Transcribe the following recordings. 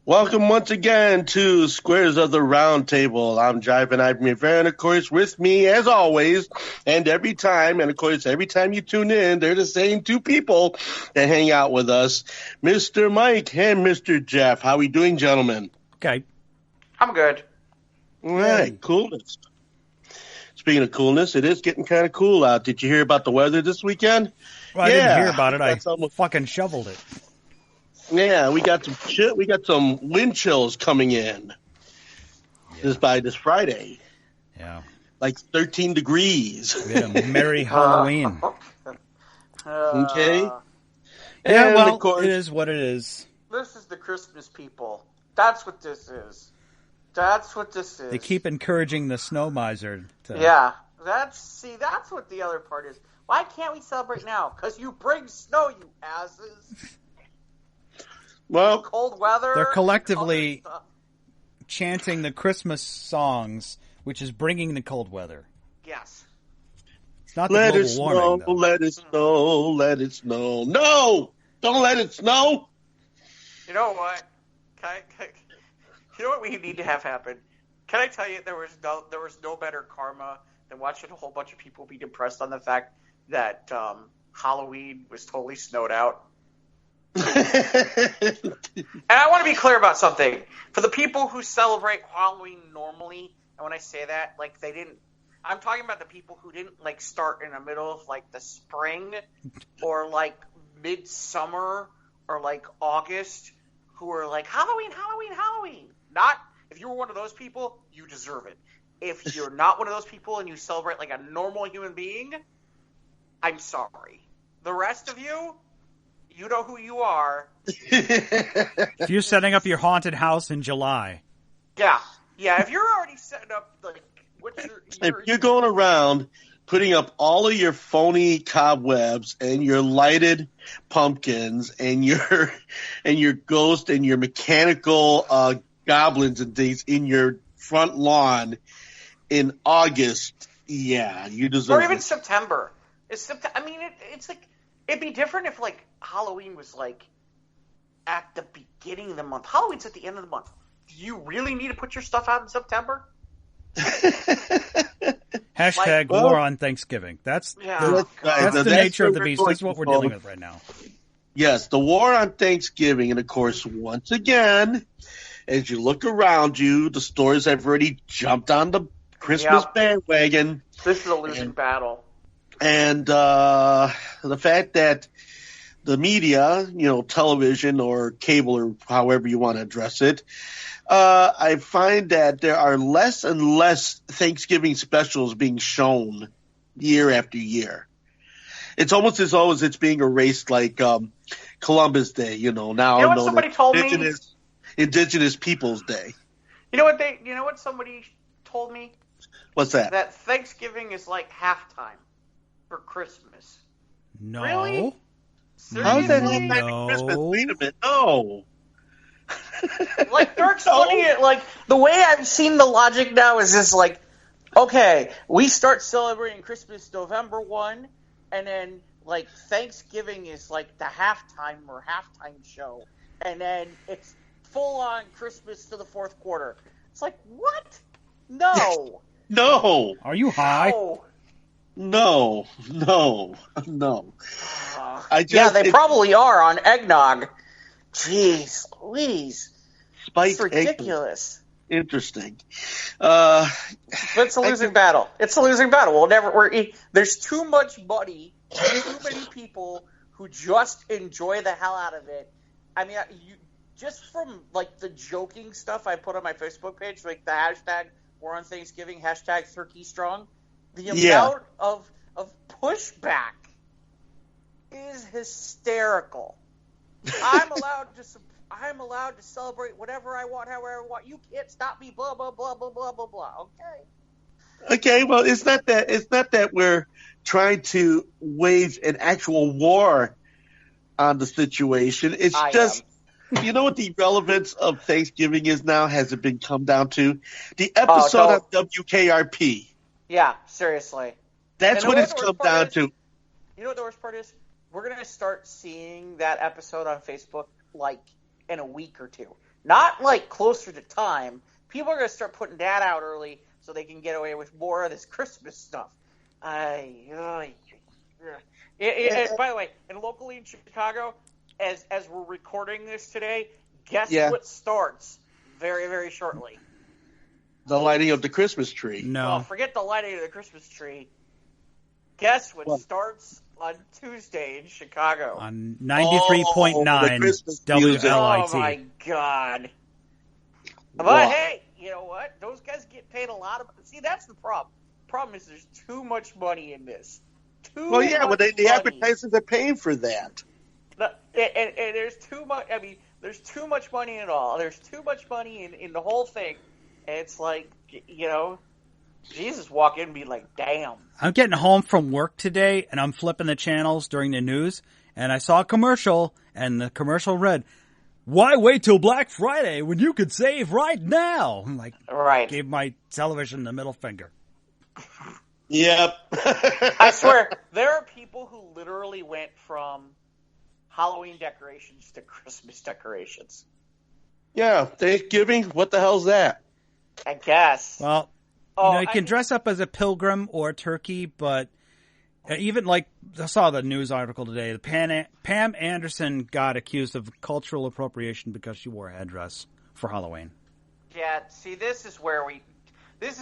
Welcome once again to Squares of the Round Table. I'm Jive and I'm Rivera, and of course with me as always, and every time you tune in, they're the same two people that hang out with us, Mr. Mike and Mr. Jeff. How are we doing, gentlemen? Okay. I'm good. All right, coolness. Speaking of coolness, it is getting kind of cool out. Did you hear about the weather this weekend? Well, I didn't hear about it. I fucking shoveled it. Yeah, we got some shit. We got some wind chills coming in by this Friday. Yeah, like 13 degrees. We had a merry Halloween. Okay. Yeah, and well, of course, it is what it is. This is the Christmas people. That's what this is. That's what this is. They keep encouraging the snow miser to... Yeah, that's what the other part is. Why can't we celebrate now? Because you bring snow, you asses. Well, cold weather. They're collectively chanting the Christmas songs, which is bringing the cold weather. Yes. It's not the global warming, though. Let it snow, let it snow. No! Don't let it snow! You know what? You know what we need to have happen? Can I tell you there was no better karma than watching a whole bunch of people be depressed on the fact that Halloween was totally snowed out. And I want to be clear about something. For the people who celebrate Halloween normally, and when I say that, like they didn't, I'm talking about the people who didn't like start in the middle of like the spring or like midsummer or like August, who are like Halloween, Halloween, Halloween. Not if you were one of those people, you deserve it. If you're not one of those people and you celebrate like a normal human being, I'm sorry. The rest of you, you know who you are. If you're setting up your haunted house in July. Yeah. If you're already setting up, like, if you're going around putting up all of your phony cobwebs and your lighted pumpkins and your ghost and your mechanical goblins and things in your front lawn in August, yeah, you deserve it. Or even September. It's like, it'd be different if, like, Halloween was, like, at the beginning of the month. Halloween's at the end of the month. Do you really need to put your stuff out in September? Hashtag war on Thanksgiving. That's the nature of the beast. That's what we're dealing with right now. Yes, the war on Thanksgiving. And, of course, once again, as you look around you, the stores have already jumped on the Christmas bandwagon. This is a losing battle. And the fact that the media, television or cable or however you want to address it, I find that there are less and less Thanksgiving specials being shown year after year. It's almost as though it's being erased like Columbus Day, now what somebody told me? Indigenous Peoples Day. You know what somebody told me? What's that? That Thanksgiving is like halftime for Christmas. No. Really? How is that halftime for Christmas? Wait a minute. No. Like, they're explaining it, like, the way I've seen the logic now is just like, okay, we start celebrating Christmas November 1, and then, like, Thanksgiving is, like, the halftime show, and then it's full-on Christmas to the fourth quarter. It's like, what? No. No. Are you high? No. They probably are on eggnog. Jeez Louise. It's ridiculous. Interesting. But it's a losing battle. It's a losing battle. There's too much money, too many people who just enjoy the hell out of it. I mean, just from, like, the joking stuff I put on my Facebook page, like the hashtag War on Thanksgiving, hashtag Turkey Strong, the amount of pushback is hysterical. I'm allowed to celebrate whatever I want, however I want. You can't stop me, blah, blah, blah, blah, blah, blah, blah. Okay, well, it's not that we're trying to wage an actual war on the situation. It's you know what the relevance of Thanksgiving is now? Has it been come down to? The episode of WKRP. Yeah, seriously. That's what it's come down to. You know what the worst part is? We're going to start seeing that episode on Facebook, like, in a week or two. Not like closer to time. People are going to start putting that out early so they can get away with more of this Christmas stuff. By the way, and locally in Chicago, as we're recording this today, guess what starts very, very shortly? The lighting of the Christmas tree. No. Well, forget the lighting of the Christmas tree. Guess what starts on Tuesday in Chicago? On 93.9 WLIT. Oh, my God. But, hey, you know what? Those guys get paid a lot of... See, that's the problem. Problem is there's too much money in this. Well, yeah, but the advertisers are paying for that. And there's too much... I mean, there's too much money in it all. There's too much money in the whole thing. And it's like, you know... Jesus walk in and be like, damn. I'm getting home from work today, and I'm flipping the channels during the news, and I saw a commercial, and the commercial read, "Why wait till Black Friday when you could save right now?" I'm like, gave my television the middle finger. Yep. I swear, there are people who literally went from Halloween decorations to Christmas decorations. Yeah, Thanksgiving, what the hell's that? I guess. Well... you can dress up as a pilgrim or a turkey, but even like I saw the news article today, Pam Anderson got accused of cultural appropriation because she wore a headdress for Halloween. Yeah, see, this is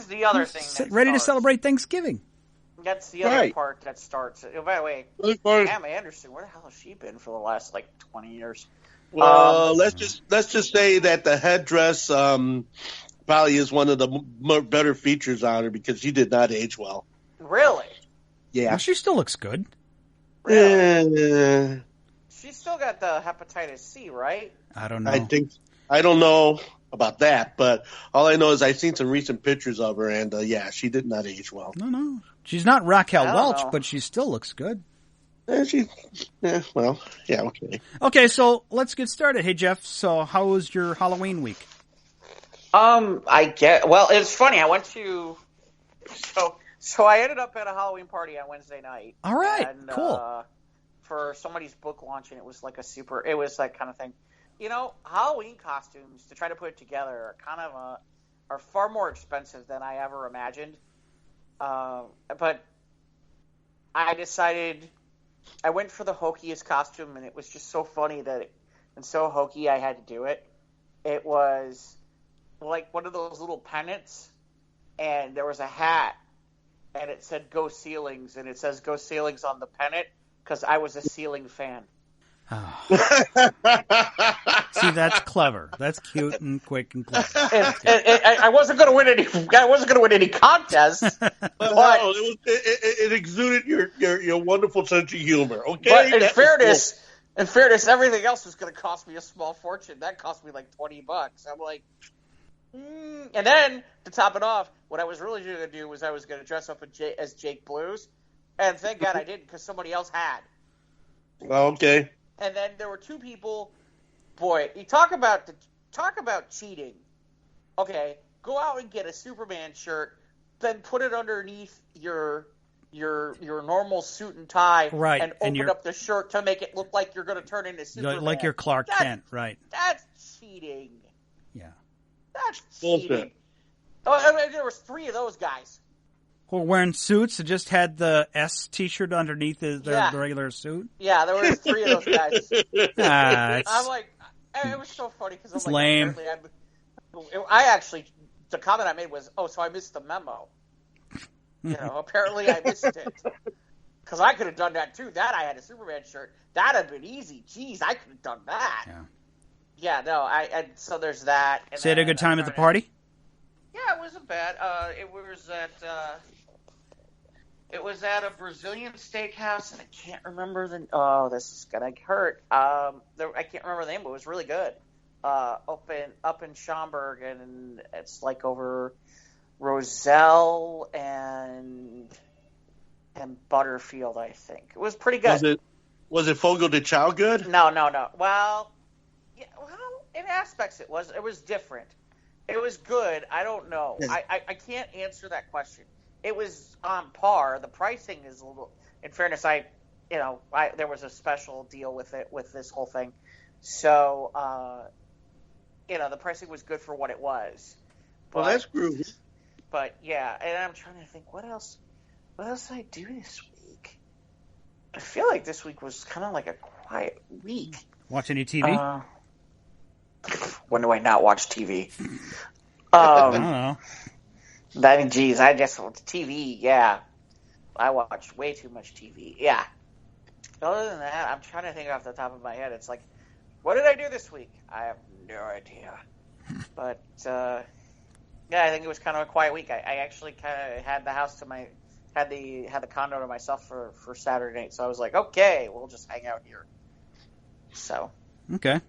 the other thing. Ready to celebrate Thanksgiving. That's the other part that starts. Oh, by the way, Pam Anderson, where the hell has she been for the last 20 years? Well, let's just say that the headdress probably is one of the better features on her because she did not age well. Really? Yeah. Well, she still looks good. Really? She's still got the hepatitis C, right? I don't know. I don't know about that, but all I know is I've seen some recent pictures of her, and she did not age well. No. She's not Raquel Welch, but she still looks good. Okay. Okay, so let's get started. Hey, Jeff, so how was your Halloween week? It's funny. I went to, so I ended up at a Halloween party on Wednesday night. All right, and, cool. For somebody's book launch, and it was that kind of thing. You know, Halloween costumes, to try to put it together, are far more expensive than I ever imagined. But I decided, I went for the hokiest costume, and it was just so funny and so hokey I had to do it. It was like one of those little pennants, and there was a hat, and it said "Go Ceilings," and it says "Go Ceilings" on the pennant because I was a ceiling fan. Oh. See, that's clever. That's cute and quick and clever. I wasn't going to win any. I wasn't going to win any contests. But it exuded your wonderful sense of humor. Okay. But in fairness, everything else was going to cost me a small fortune. That cost me like $20. I'm like. And then, to top it off, what I was really going to do was I was going to dress up as Jake Blues, and thank God I didn't because somebody else had. Okay. And then there were two people. Boy, you talk about cheating. Okay, go out and get a Superman shirt, then put it underneath your normal suit and tie, right, and open up the shirt to make it look like you're going to turn into Superman. Like you're Clark Kent, right? That's cheating. Yeah. That's cheating. Oh, there was 3 of those guys. Who were wearing suits and just had the S T-shirt underneath their regular suit? Yeah, there were 3 of those guys. I'm like, it was so funny because it's lame. I actually, the comment I made was, so I missed the memo. Apparently I missed it. Because I could have done that too. That I had a Superman shirt. That'd have been easy. Jeez, I could have done that. Yeah. Yeah, no, so there's that. And so you had a good time at the party? Yeah, it wasn't bad. It was at a Brazilian steakhouse, and I can't remember this is gonna hurt. I can't remember the name, but it was really good. Up in Schaumburg, and it's like over Roselle and Butterfield, I think. It was pretty good. Was it Fogo de Chao good? No. Well, in aspects it was different. It was good. I don't know. I can't answer that question. It was on par. The pricing is a little. In fairness, there was a special deal with this whole thing, So, the pricing was good for what it was. But, Well, that's groovy. But yeah, and I'm trying to think what else did I do this week? I feel like this week was kind of like a quiet week. Watch any TV? When do I not watch TV? I don't know. I just TV. Yeah, I watched way too much TV. Yeah. Other than that, I'm trying to think off the top of my head. It's like, what did I do this week? I have no idea. But I think it was kind of a quiet week. I actually kind of had the house to had the condo to myself for Saturday night. So I was like, okay, we'll just hang out here. So. Okay.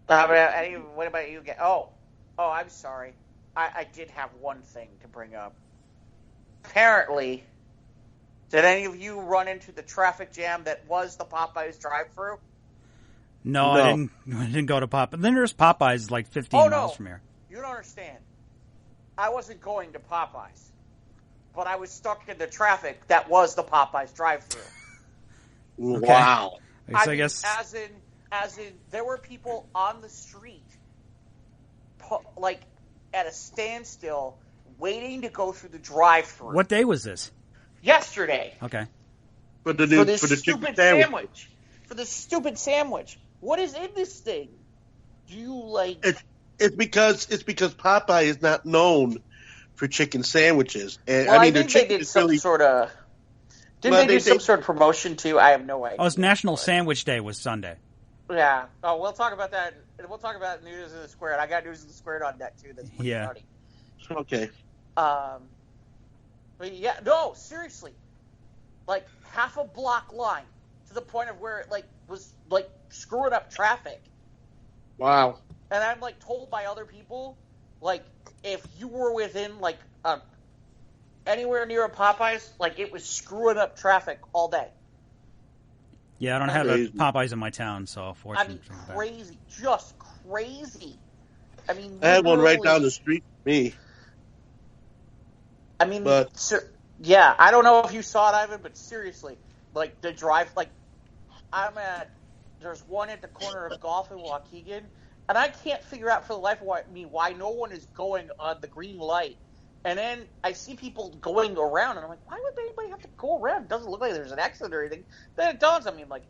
What about you? Oh, I'm sorry. I did have one thing to bring up. Apparently, did any of you run into the traffic jam that was the Popeyes drive-thru? No, I didn't go to Popeyes. Then there's Popeyes like 15 miles from here. You don't understand. I wasn't going to Popeyes, but I was stuck in the traffic that was the Popeyes drive-thru. Okay. Wow. I guess as in, there were people on the street, like at a standstill, waiting to go through the drive-thru. What day was this? Yesterday. Okay. For the stupid sandwich. For the stupid sandwich. What is in this thing? Do you like? It's because Popeye is not known for chicken sandwiches, and well, I mean think they did some sort of. Didn't they do some sort of promotion too? I have no idea. Oh, it's National Sandwich Day was Sunday. Yeah. Oh, we'll talk about that. We'll talk about News in the Squared. I got News in the Squared on deck too. That's pretty funny. Okay. But yeah, no, seriously, like half a block line to the point of where it was screwing up traffic. Wow. And I'm told by other people, if you were within anywhere near a Popeyes, it was screwing up traffic all day. Yeah, I don't have a Popeyes in my town, so fortunately. I mean, crazy, just crazy. I mean, I had one right down the street from me. I mean, yeah, I don't know if you saw it, Ivan, but seriously, the drive, there's one at the corner of Golf and Waukegan, and I can't figure out for the life of me why no one is going on the green light. And then I see people going around, and I'm like, why would anybody have to go around? It doesn't look like there's an accident or anything. Then it dawns on me, I'm like,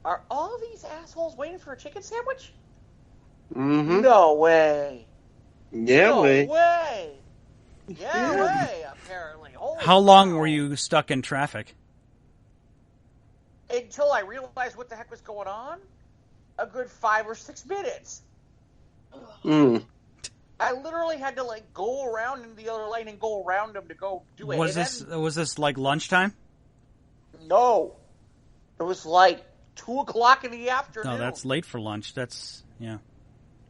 are all these assholes waiting for a chicken sandwich? Mm-hmm. No way. Yeah, no way. Yeah, way, apparently. Holy How long were you stuck in traffic? Until I realized what the heck was going on. A good 5 or 6 minutes. Mm. I literally had to go around in the other lane and go around them to go do it. Was this lunchtime? No, it was 2:00 in the afternoon. No, that's late for lunch. That's yeah.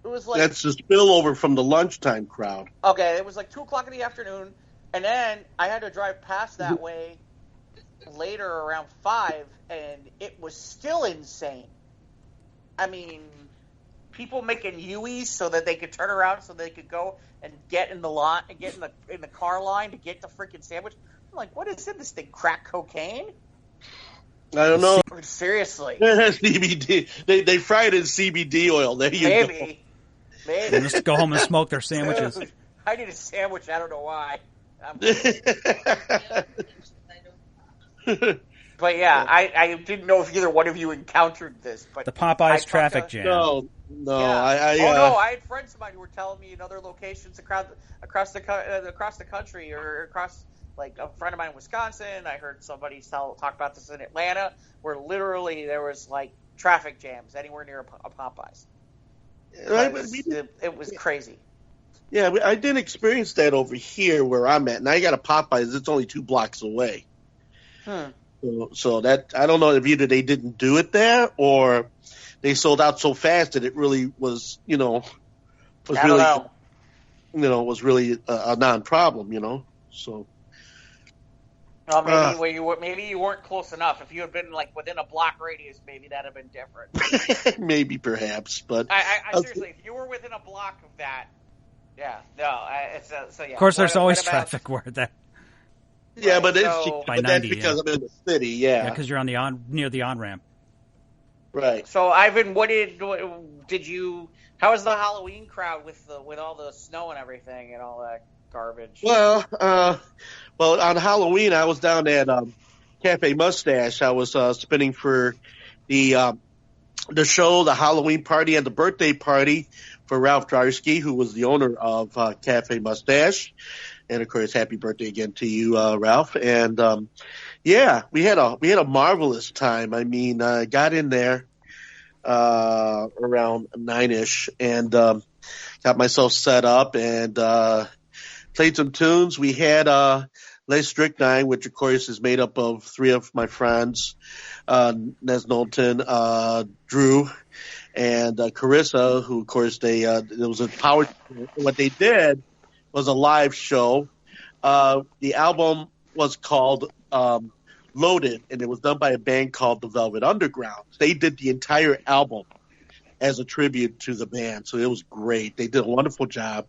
It was that's the spillover from the lunchtime crowd. Okay, it was 2:00 in the afternoon, and then I had to drive past that way later around 5, and it was still insane. I mean, people making U-E's so that they could turn around so they could go and get in the line and get in the car line to get the freaking sandwich. I'm like, what is in this thing? Crack cocaine? I don't know. Seriously. CBD. They fried it in CBD oil. There you go. Maybe. They just go home and smoke their sandwiches. I need a sandwich. I don't know why. But yeah, I didn't know if either one of you encountered this. But the Popeyes traffic jam. No. Yeah. I had friends of mine who were telling me in other locations across the country or across. A friend of mine in Wisconsin, I heard somebody talk about this in Atlanta, where literally there was traffic jams anywhere near a Popeyes. It was crazy. Yeah, I didn't experience that over here where I'm at. And I got a Popeyes. It's only 2 blocks away. So that I don't know if either they didn't do it there or they sold out so fast that it really was, was really a non-problem, So. Well, maybe you weren't close enough. If you had been within a block radius, maybe that'd have been different. Maybe, perhaps, but I seriously, if you were within a block of that, yeah, no, it's so yeah. Of course, there's always traffic where that. Yeah, right, but that's because I'm in the city. Yeah, because you're on near the on ramp. Right. So, Ivan, how was the Halloween crowd with all the snow and everything and all that garbage? Well, on Halloween, I was down at Cafe Mustache. I was spinning for the show, the Halloween party, and the birthday party for Ralph Drarsky, who was the owner of Cafe Mustache. And of course, happy birthday again to you, Ralph. And yeah, we had a marvelous time. I mean, I got in there around 9ish and got myself set up and played some tunes. We had Les Strychnine, which of course is made up of three of my friends, Nes Knowlton, Drew, and Carissa, who of course it was a power. What they did was a live show. The album was called Loaded, and it was done by a band called the Velvet Underground. They did the entire album as a tribute to the band, so it was great. They did a wonderful job.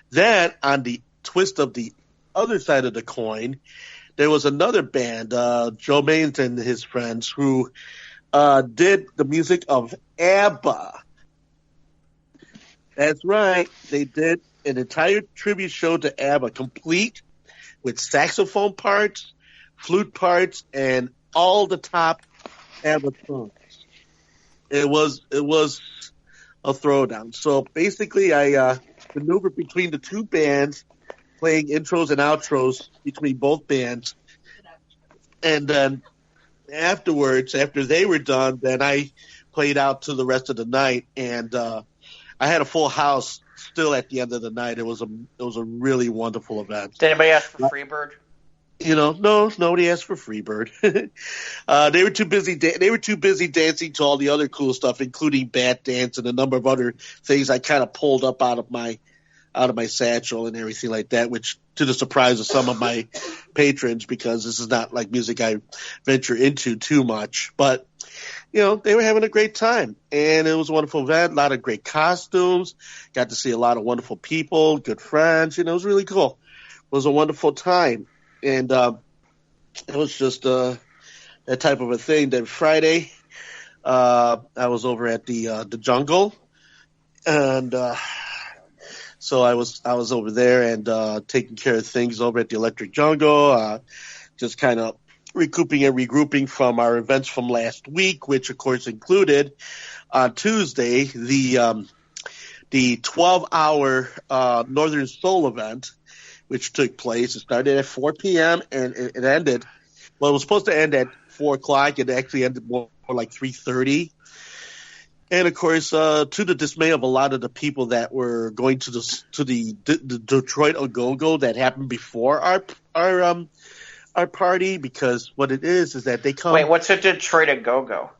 Then on the twist of the other side of the coin, there was another band, Joe Maines and his friends, who did the music of ABBA. That's right. They did an entire tribute show to ABBA, complete with saxophone parts, flute parts, and all the top ABBA songs. It was a throwdown. So basically, I maneuvered between the two bands, playing intros and outros between both bands. And then afterwards, after they were done, then I played out to the rest of the night. And I had a full house still at the end of the night. It was a really wonderful event. Did anybody ask for Freebird? No, nobody asked for Freebird. They were too busy. They were too busy dancing to all the other cool stuff, including Bat Dance and a number of other things I kind of pulled up out of my satchel and everything like that, which to the surprise of some of my patrons, because this is not like music I venture into too much. But, they were having a great time, and it was a wonderful event, a lot of great costumes, got to see a lot of wonderful people, good friends. It was really cool. It was a wonderful time, and it was just that type of a thing. Then Friday, I was over at the Jungle, and so I was over there and taking care of things over at the Electric Jungle, just kind of recouping and regrouping from our events from last week, which of course included on Tuesday the 12-hour Northern Soul event, which took place. It started at 4 p.m. and it ended. Well, it was supposed to end at 4 o'clock. It actually ended more like 3:30. And of course, to the dismay of a lot of the people that were going to the Detroit A-Go-Go that happened before our party, because what it is that they come. Wait, what's a Detroit A-Go-Go?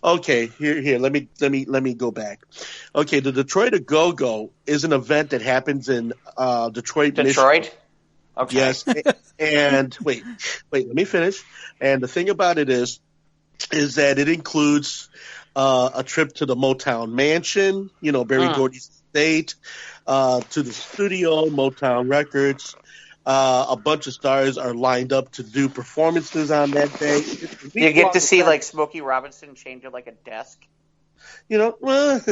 Okay, here. Let me go back. Okay, the Detroit A-Go-Go is an event that happens in Detroit, Michigan. Okay. Yes, and wait, let me finish. And the thing about it is that it includes a trip to the Motown Mansion, Berry Gordy's estate, to the studio, Motown Records. A bunch of stars are lined up to do performances on that day. You get to see like Smokey Robinson chained to like a desk. Well,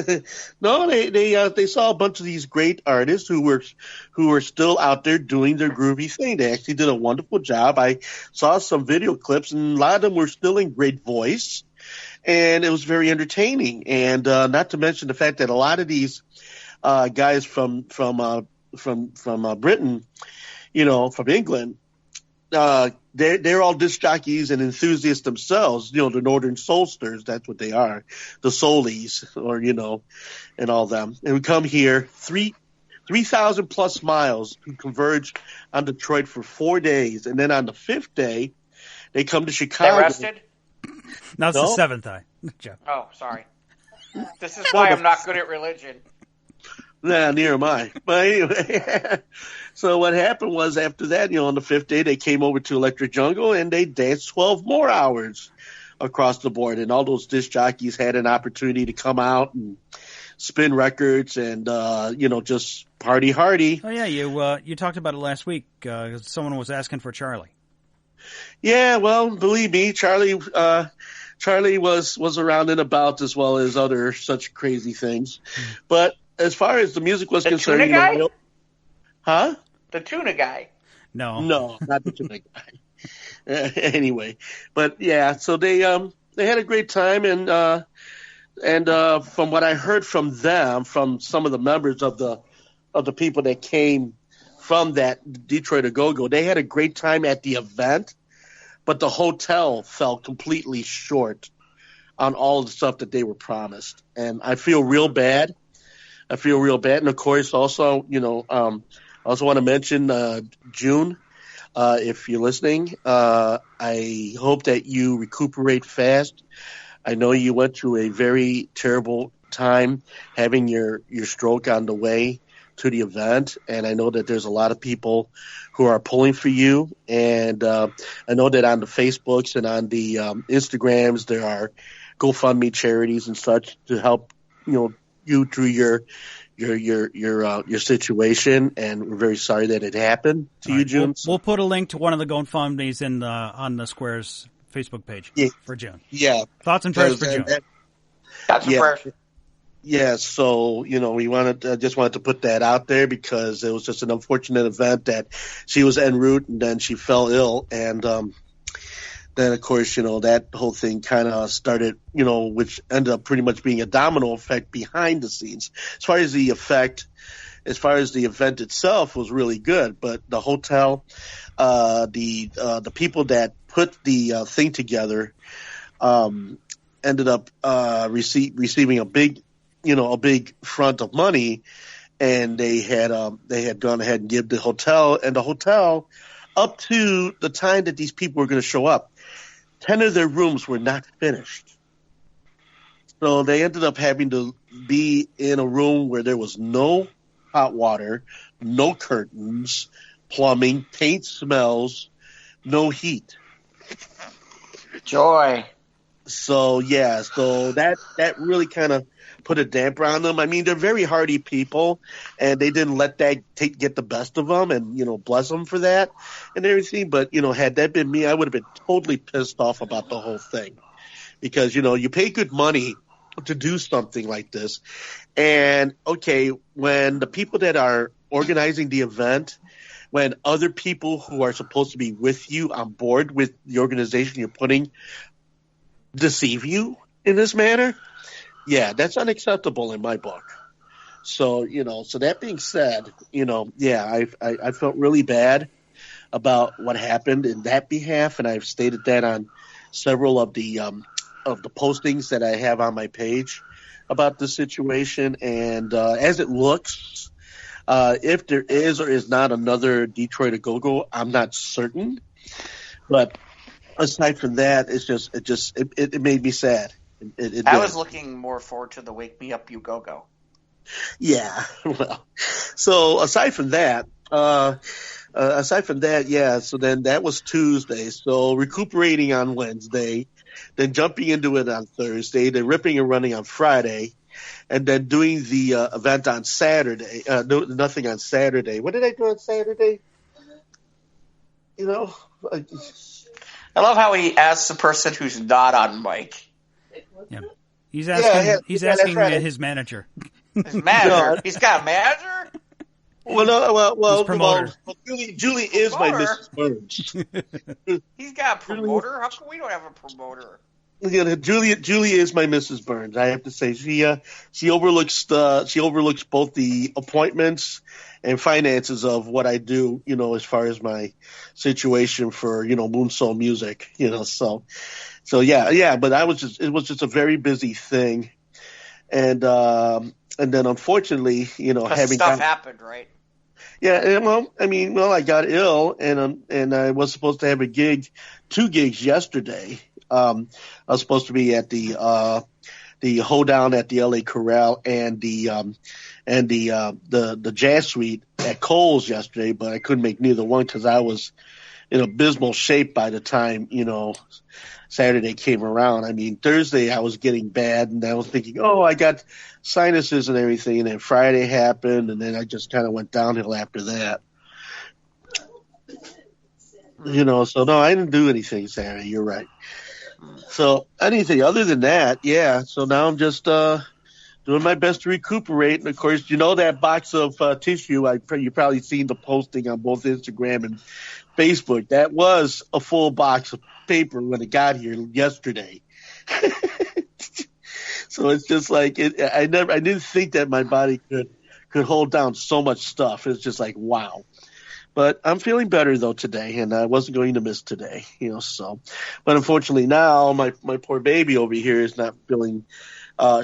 no, they saw a bunch of these great artists who were still out there doing their groovy thing. They actually did a wonderful job. I saw some video clips, and a lot of them were still in great voice, and it was very entertaining. And not to mention the fact that a lot of these guys from Britain, from England, they're all disc jockeys and enthusiasts themselves. The Northern Soulsters, that's what they are, the Soulies, or and all them. And we come here 3,000 plus miles to converge on Detroit for 4 days, and then on the 5th day, they come to Chicago. They rested? No, it's the 7th, Jeff. Oh, sorry. This is why I'm not good at religion. Nah, near am I. But anyway, so what happened was after that, on the 5th day, they came over to Electric Jungle and they danced 12 more hours across the board. And all those disc jockeys had an opportunity to come out and spin records and, just party hardy. Oh, yeah, you talked about it last week. Someone was asking for Charlie. Yeah, well, believe me, Charlie Charlie was around and about as well as other such crazy things. But as far as the music was concerned, tuna guy? Huh? The tuna guy. No, not the tuna guy. Anyway, but yeah, so they had a great time, and from what I heard from them, from some of the members of the people that came from that Detroit A Go-Go, they had a great time at the event, but the hotel fell completely short on all of the stuff that they were promised, and I feel real bad. And of course, also, I also want to mention June. If you're listening, I hope that you recuperate fast. I know you went through a very terrible time having your stroke on the way to the event, and I know that there's a lot of people who are pulling for you, and I know that on the Facebooks and on the Instagrams there are GoFundMe charities and such to help you through your situation, and we're very sorry that it happened to you, June. We'll put a link to one of the GoFundMe's on the Square's Facebook page for June. Yeah. Thoughts and prayers for June. Thoughts and prayers. Yeah, so, we just wanted to put that out there because it was just an unfortunate event that she was en route and then she fell ill, and then, of course, that whole thing kind of started, which ended up pretty much being a domino effect behind the scenes. As far as the event itself was really good, but the hotel, the people that put the thing together, ended up receiving a big front of money, and they had gone ahead and give the hotel up to the time that these people were going to show up. 10 of their rooms were not finished. So they ended up having to be in a room where there was no hot water, no curtains, plumbing, paint smells, no heat. Joy. So, yeah, that really kind of put a damper on them. I mean, they're very hardy people, and they didn't let that get the best of them, and, bless them for that and everything. But, had that been me, I would have been totally pissed off about the whole thing because, you pay good money to do something like this. And, okay, when the people that are organizing the event, when other people who are supposed to be with you on board with the organization you're putting deceive you in this manner, yeah, that's unacceptable in my book. So, so that being said, I felt really bad about what happened in that behalf, and I've stated that on several of the postings that I have on my page about the situation. And as it looks, if there is or is not another Detroit A Go-Go, I'm not certain. But aside from that, it made me sad. I was looking more forward to the Wake Me Up You Go-Go. Yeah, well, so aside from that, yeah, so then that was Tuesday. So recuperating on Wednesday, then jumping into it on Thursday, then ripping and running on Friday, and then doing the event on Saturday. Nothing on Saturday. What did I do on Saturday? I love how he asks the person who's not on mic. Yeah. He's asking. He's asking right. His manager. His manager. No. He's got a manager. Well, promoter. Julie is my Mrs. Burns. He's got a promoter. How come we don't have a promoter? Julie is my Mrs. Burns. I have to say she overlooks both the appointments and finances of what I do. As far as my situation for Moonsoul Music. So yeah. But it was just a very busy thing, and then unfortunately, having stuff happened, right? Yeah, I got ill, and I was supposed to have two gigs yesterday. I was supposed to be at the hoedown at the LA Corral and the Jazz Suite at Kohl's yesterday, but I couldn't make neither one because I was in abysmal shape by the time Saturday came around. I mean, Thursday I was getting bad, and I was thinking, oh, I got sinuses and everything, and then Friday happened, and then I just kind of went downhill after that. So no, I didn't do anything Saturday. You're right. So anything other than that, yeah. So now I'm just doing my best to recuperate. And of course, you know that box of tissue. You probably seen the posting on both Instagram and Facebook. That was a full box of paper when it got here yesterday. So it's just like I didn't think that my body could hold down so much stuff. It's just like wow. But I'm feeling better though today, and I wasn't going to miss today, So, but unfortunately now my poor baby over here is not feeling.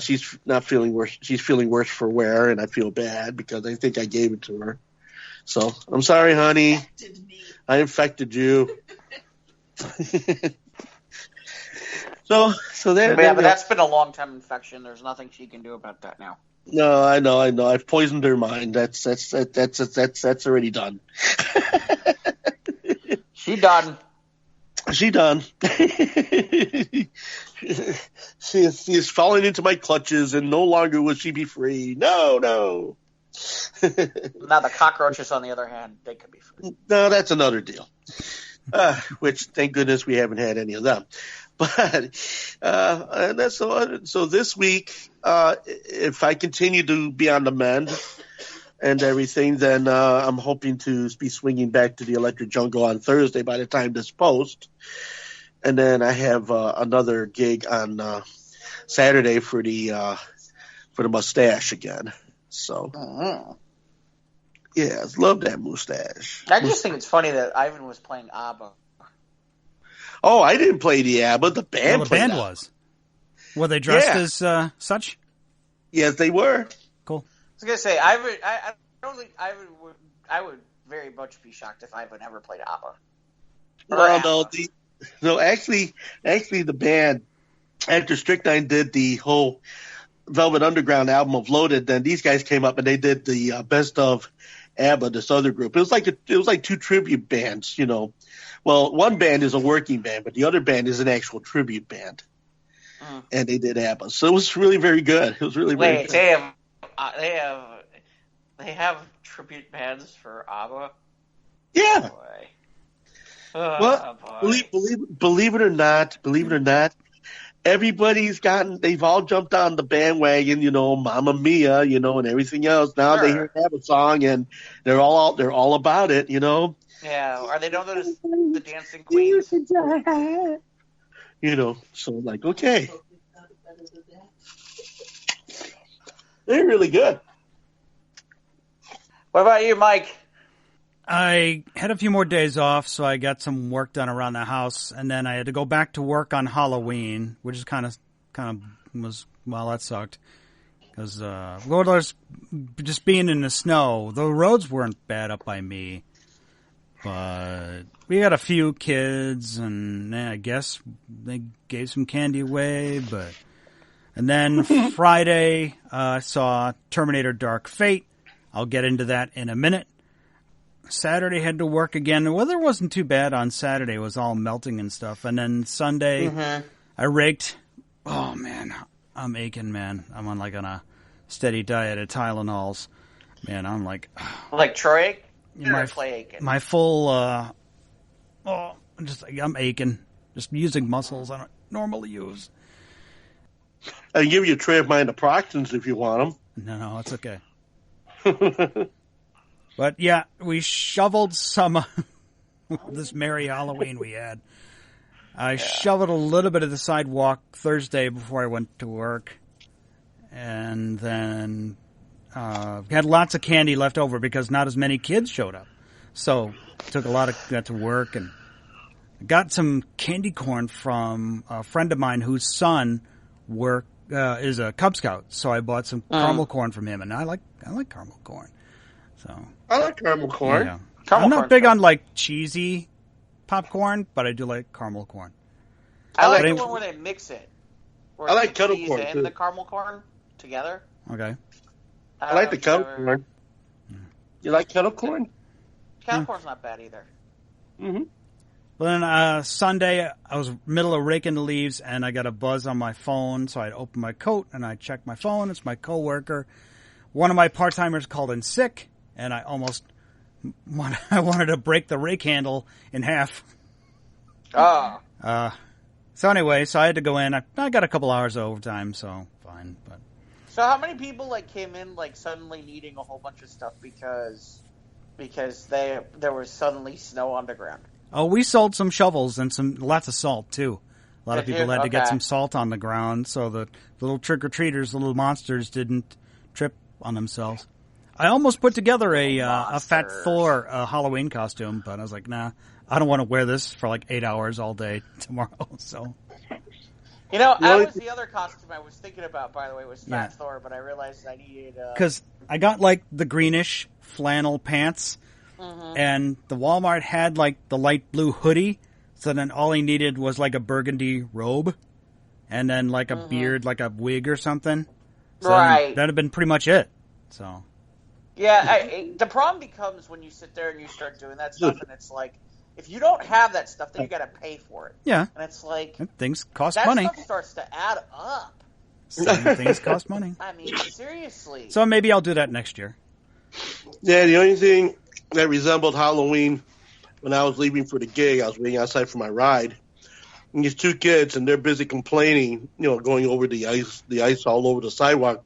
She's not feeling worse. She's feeling worse for wear, and I feel bad because I think I gave it to her. So I'm sorry, honey. I infected you. So that. Yeah, but that's been a long-time infection. There's nothing she can do about that now. No, I know. I've poisoned her mind. That's already done. She done. She done. She is falling into my clutches, and no longer will she be free. No. Now the cockroaches, on the other hand, they could be free. No, that's another deal. Which, thank goodness, we haven't had any of them. But and that's so this week, if I continue to be on the mend and everything, then I'm hoping to be swinging back to the Electric Jungle on Thursday by the time this post. And then I have another gig on Saturday for the mustache again. So, yeah, love that mustache. I just think it's funny that Ivan was playing ABBA. Oh, I didn't play the ABBA. The band. Well, the band was. Were they dressed as such? Yes, they were. Cool. I was gonna say I don't think I would very much be shocked if Ivan ever played ABBA. Well, no, actually, the band after Strychnine did the whole Velvet Underground album of Loaded, then these guys came up and they did the best of ABBA. This other group. It was like two tribute bands, Well, one band is a working band, but the other band is an actual tribute band, and they did ABBA. So it was really very good. It was really very good. They have tribute bands for ABBA. Yeah. Boy. Well, boy. believe it or not, they've all jumped on the bandwagon, Mamma Mia, and everything else. Now they hear ABBA song and they're all about it, Yeah, are they known as the Dancing Queens? So like, okay. They're really good. What about you, Mike? I had a few more days off, so I got some work done around the house, and then I had to go back to work on Halloween, which is kind of was, well, that sucked. Because, just being in the snow, the roads weren't bad up by me. But we got a few kids, and I guess they gave some candy away. And then Friday, I saw Terminator Dark Fate. I'll get into that in a minute. Saturday, had to work again. The weather wasn't too bad on Saturday. It was all melting and stuff. And then Sunday, I raked. Oh, man. I'm aching, man. I'm on a steady diet of Tylenols. Man, I'm like... Like Troy? My full, I'm aching. Just using muscles I don't normally use. I can give you a tray of my naproxens if you want them. No, it's okay. But yeah, we shoveled some this merry Halloween we had. I shoveled a little bit of the sidewalk Thursday before I went to work. And then had lots of candy left over because not as many kids showed up. So took a lot of that to work and got some candy corn from a friend of mine whose son is a Cub Scout. So I bought some caramel corn from him, and I like caramel corn. So I like caramel corn. Yeah. I'm not big on cheesy popcorn, but I do like caramel corn. I like the one where they mix it. I like kettle corn and the caramel corn together. Okay. I like the kettle corn. You like kettle corn? Kettle corn's not bad either. Mm-hmm. Well, then Sunday, I was middle of raking the leaves, and I got a buzz on my phone, so I opened my coat, and I checked my phone. It's my coworker. One of my part-timers called in sick, and I wanted to break the rake handle in half. So anyway, I had to go in. I got a couple hours of overtime, so fine. But So how many people like came in like suddenly needing a whole bunch of stuff because there was suddenly snow on the ground? oh, we sold some shovels and lots of salt too. A lot of people had to get some salt on the ground so the little trick-or-treaters, the little monsters, didn't trip on themselves. I almost put together a Fat Thor Halloween costume, but I was like, nah, I don't want to wear this for like 8 hours all day tomorrow. So, that was the other costume I was thinking about, by the way, was Fat Thor, but I realized I needed... Because I got like the greenish flannel pants, and the Walmart had like the light blue hoodie, so then all he needed was like a burgundy robe, and then like a beard, like a wig or something. So right. That'd have been pretty much it. So. Yeah, the problem becomes when you sit there and you start doing that stuff, and it's like, if you don't have that stuff, then you got to pay for it. Yeah. And it's like... Things cost that money. That stuff starts to add up. Things cost money. I mean, seriously. So maybe I'll do that next year. Yeah, the only thing that resembled Halloween when I was leaving for the gig, I was waiting outside for my ride. And these two kids, and they're busy complaining, going over the ice all over the sidewalk.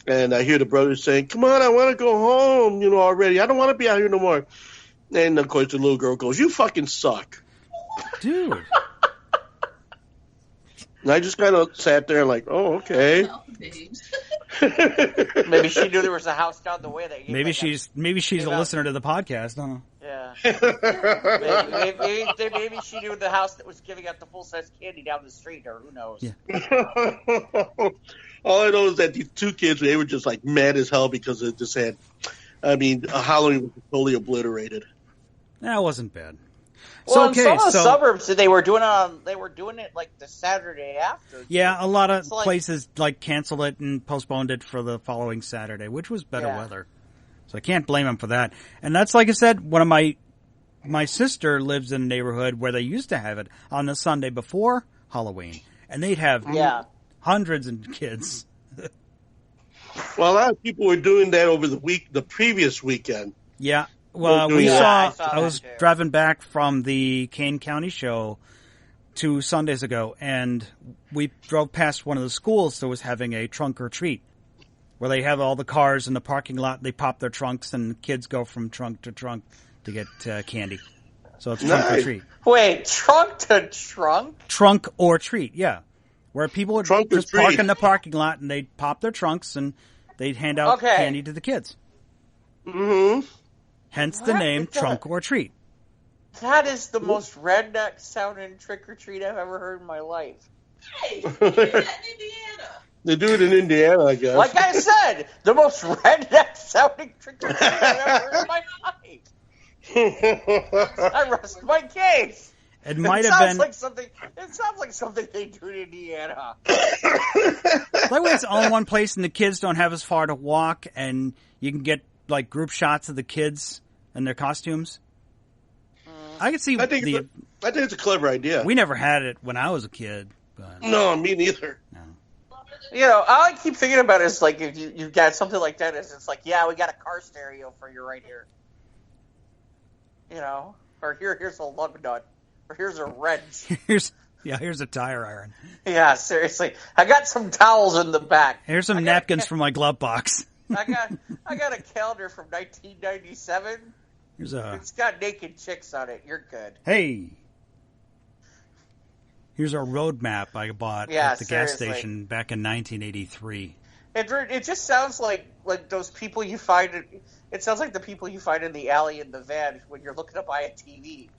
And I hear the brothers saying, "Come on, I want to go home, already. I don't want to be out here no more." And, of course, the little girl goes, "You fucking suck." Dude. And I just kind of sat there and like, oh, okay. Maybe she knew there was a house down the way that you maybe she's a listener to the podcast, huh? Yeah. maybe she knew the house that was giving out the full-size candy down the street, or who knows. Yeah. All I know is that these two kids, they were just like mad as hell because it just had, Halloween was totally obliterated. That wasn't bad. Well, in some of the suburbs, they were doing it like the Saturday after. Yeah, a lot of places like canceled it and postponed it for the following Saturday, which was better weather. So I can't blame them for that. And that's, like I said, one of my sister lives in a neighborhood where they used to have it on the Sunday before Halloween, and they'd have hundreds of kids. Well, a lot of people were doing that over the previous weekend. Yeah. Well, I was driving back from the Kane County show 2 Sundays ago, and we drove past one of the schools that was having a trunk or treat, where they have all the cars in the parking lot. They pop their trunks, and kids go from trunk to trunk to get candy. So it's trunk or treat. Wait, trunk to trunk? Trunk or treat, yeah. Where people would just park in the parking lot, and they'd pop their trunks, and they'd hand out candy to the kids. Mm-hmm. Hence the name Trunk or Treat. That is the most redneck sounding trick or treat I've ever heard in my life. Hey, you do that in Indiana. They do it in Indiana, I guess. Like I said, the most redneck sounding trick or treat I've ever heard in my life. I rest my case. It might have been. It sounds like something they do in Indiana. That way, it's all in one place, and the kids don't have as far to walk, and you can get like group shots of the kids and their costumes. I can see. I think it's a clever idea. We never had it when I was a kid. But, no, me neither. No. All I keep thinking about is like if you got something like that, is it's like, yeah, we got a car stereo for you right here. Or here's a lug nut, or here's a wrench. Here's a tire iron. Yeah, seriously, I got some towels in the back. Here's some napkins from my glove box. I got a calendar from 1997. It's got naked chicks on it. You're good. Hey. Here's our road map I bought at the gas station back in 1983. It just sounds like those people you find. It sounds like the people you find in the alley in the van when you're looking to buy a TV.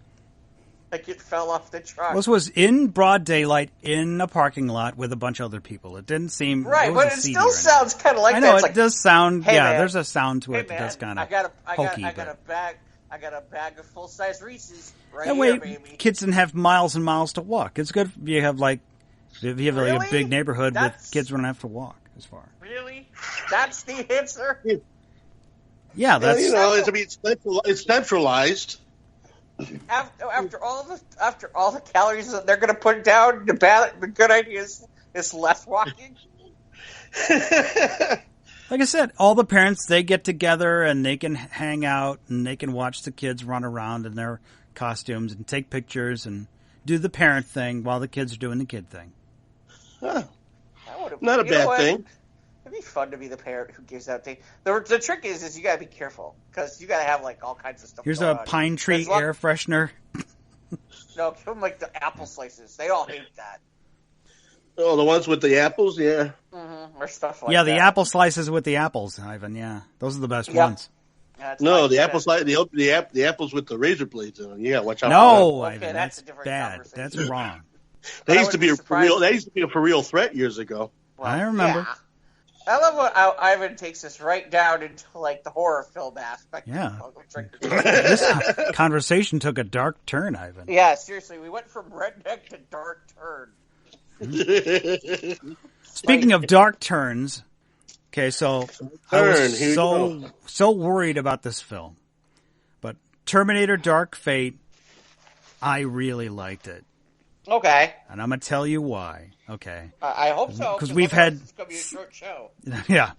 Like it fell off the truck. This was in broad daylight in a parking lot with a bunch of other people. It didn't seem right, but it still sounds kind of like I know that. it does sound. Hey, yeah, man, there's a sound to it man, that's kind of hokey. I got a bag of full size Reese's right that here, way, baby. Kids didn't have miles and miles to walk. It's good if you have like a big neighborhood with kids who don't have to walk as far. Really? That's the answer? Yeah, that's it's centralized. After all the calories that they're going to put down, the good idea is less walking. Like I said, all the parents, they get together and they can hang out and they can watch the kids run around in their costumes and take pictures and do the parent thing while the kids are doing the kid thing. Huh. That Not a bad thing. It'd be fun to be the parent who gives out things. The trick is you gotta be careful because you gotta have like all kinds of stuff. Here's a pine tree air freshener. No, give them like the apple slices. They all hate that. Oh, the ones with the apples, yeah. Mm-hmm. Or stuff like that. Yeah, the apple slices with the apples, Ivan. Yeah, those are the best ones. No, the apple slice, the apples with the razor blades in them. Yeah, watch out. No, Okay, Ivan, that's that's a different bad. conversation. That's wrong. They used to be a for real threat years ago. Well, I remember. Yeah. I love how Ivan takes us right down into like the horror film aspect. Yeah. Of Trick or Treat. This conversation took a dark turn, Ivan. Yeah, seriously, we went from redneck to dark turn. Speaking of dark turns, okay, so I was Here you go. so worried about this film, but Terminator Dark Fate, I really liked it, Okay, and I'm gonna tell you why. Okay, I hope so. 'Cause we've had- It's gonna be a short show. yeah,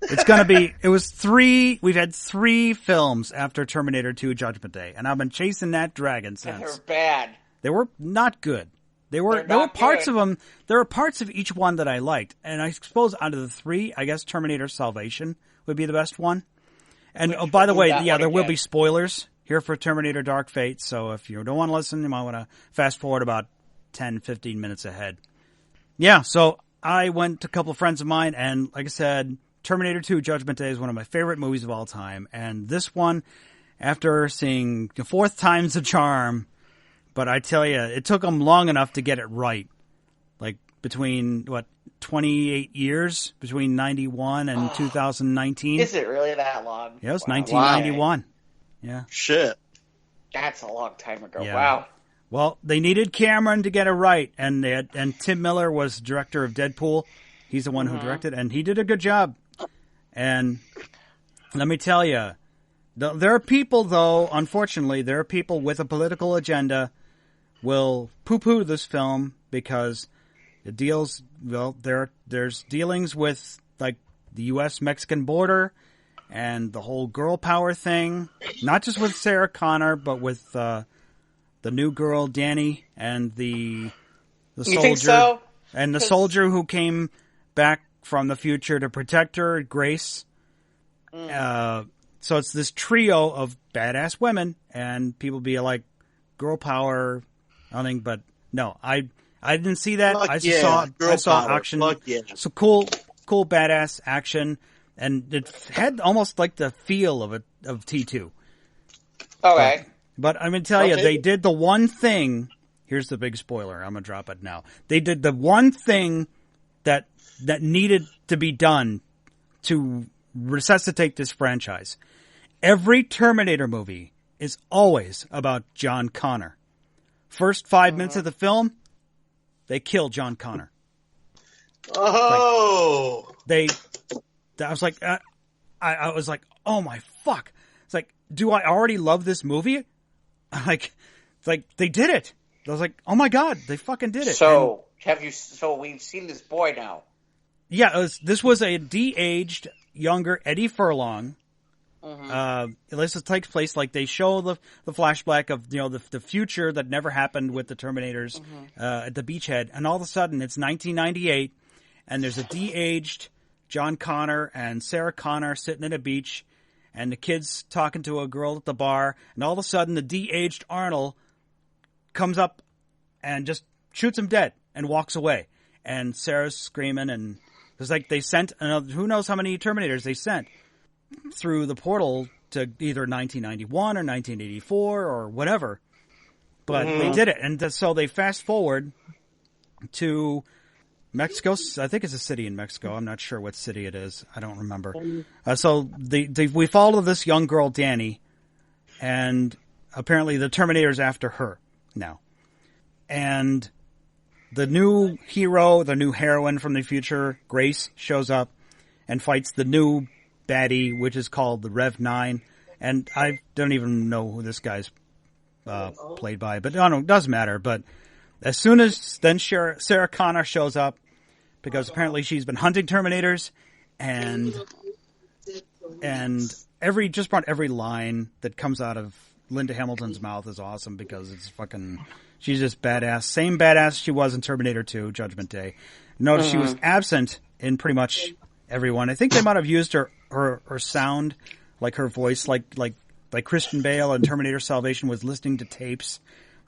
it's gonna be. It was three. We've had 3 films after Terminator 2: Judgment Day, and I've been chasing that dragon And since. they're bad. They were not good. There were not parts good. of them. There were parts of each one that I liked, and I suppose out of the 3, I guess Terminator Salvation would be the best one. And Which by the we'll way, do that yeah, one there will again. be spoilers here for Terminator Dark Fate. So if you don't want to listen, you might want to fast forward about 10, 15 minutes ahead. Yeah, so I went to a couple of friends of mine, and like I said, Terminator 2: Judgment Day is one of my favorite movies of all time. And this one, after seeing the 4th time's a charm, but I tell you, it took them long enough to get it right. Like between 28 years between 91 and 2019. Is it really that long? Yeah, it was Wow. 1991. Yeah. Shit. That's a long time ago. Yeah. Wow. Well, they needed Cameron to get it right, and Tim Miller was director of Deadpool. He's the one who directed, and he did a good job. And let me tell you, there are people, though, unfortunately, there are people with a political agenda will poo-poo this film because it deals, well, there's dealings with, like, the U.S.-Mexican border and the whole girl power thing, not just with Sarah Connor, but with the new girl, Danny, and the soldier. You think so? And the soldier who came back from the future to protect her, Grace. So it's this trio of badass women, and people be like, girl power, nothing, but no, I didn't see that. Fuck I yeah, saw power. action. Fuck yeah. So cool badass action, and it had almost like the feel of T2. Okay. But I'm going to tell you, Okay. they did the one thing. Here's the big spoiler. I'm going to drop it now. They did the one thing that needed to be done to resuscitate this franchise. Every Terminator movie is always about John Connor. First 5 minutes of the film, they kill John Connor. Oh. I was like, I was like, oh my fuck. It's like, do I already love this movie? It's like they did it. I was like, oh my god, they fucking did it. So we've seen this boy now. Yeah, this was a de-aged, younger Eddie Furlong. This takes place like they show the flashback of the future that never happened with the Terminators at the beachhead, and all of a sudden it's 1998, and there's a de-aged John Connor and Sarah Connor sitting at a beach, and the kid's talking to a girl at the bar, and all of a sudden the de-aged Arnold comes up and just shoots him dead and walks away, and Sarah's screaming, and it's like they sent who knows how many Terminators they sent through the portal to either 1991 or 1984 or whatever. But they did it. And so they fast forward to Mexico. I think it's a city in Mexico. I'm not sure what city it is. I don't remember. So we follow this young girl, Danny, and apparently the Terminator's after her now. And the new hero, the new heroine from the future, Grace, shows up and fights the new baddie, which is called the Rev 9. And I don't even know who this guy's played by, but it doesn't matter. But as soon as then Sarah Connor shows up, because apparently she's been hunting Terminators, and every line that comes out of Linda Hamilton's mouth is awesome because it's fucking. She's just badass. Same badass she was in Terminator 2, Judgment Day. Notice she was absent in pretty much everyone. I think they might have used her sound, like her voice, like Christian Bale in Terminator Salvation was listening to tapes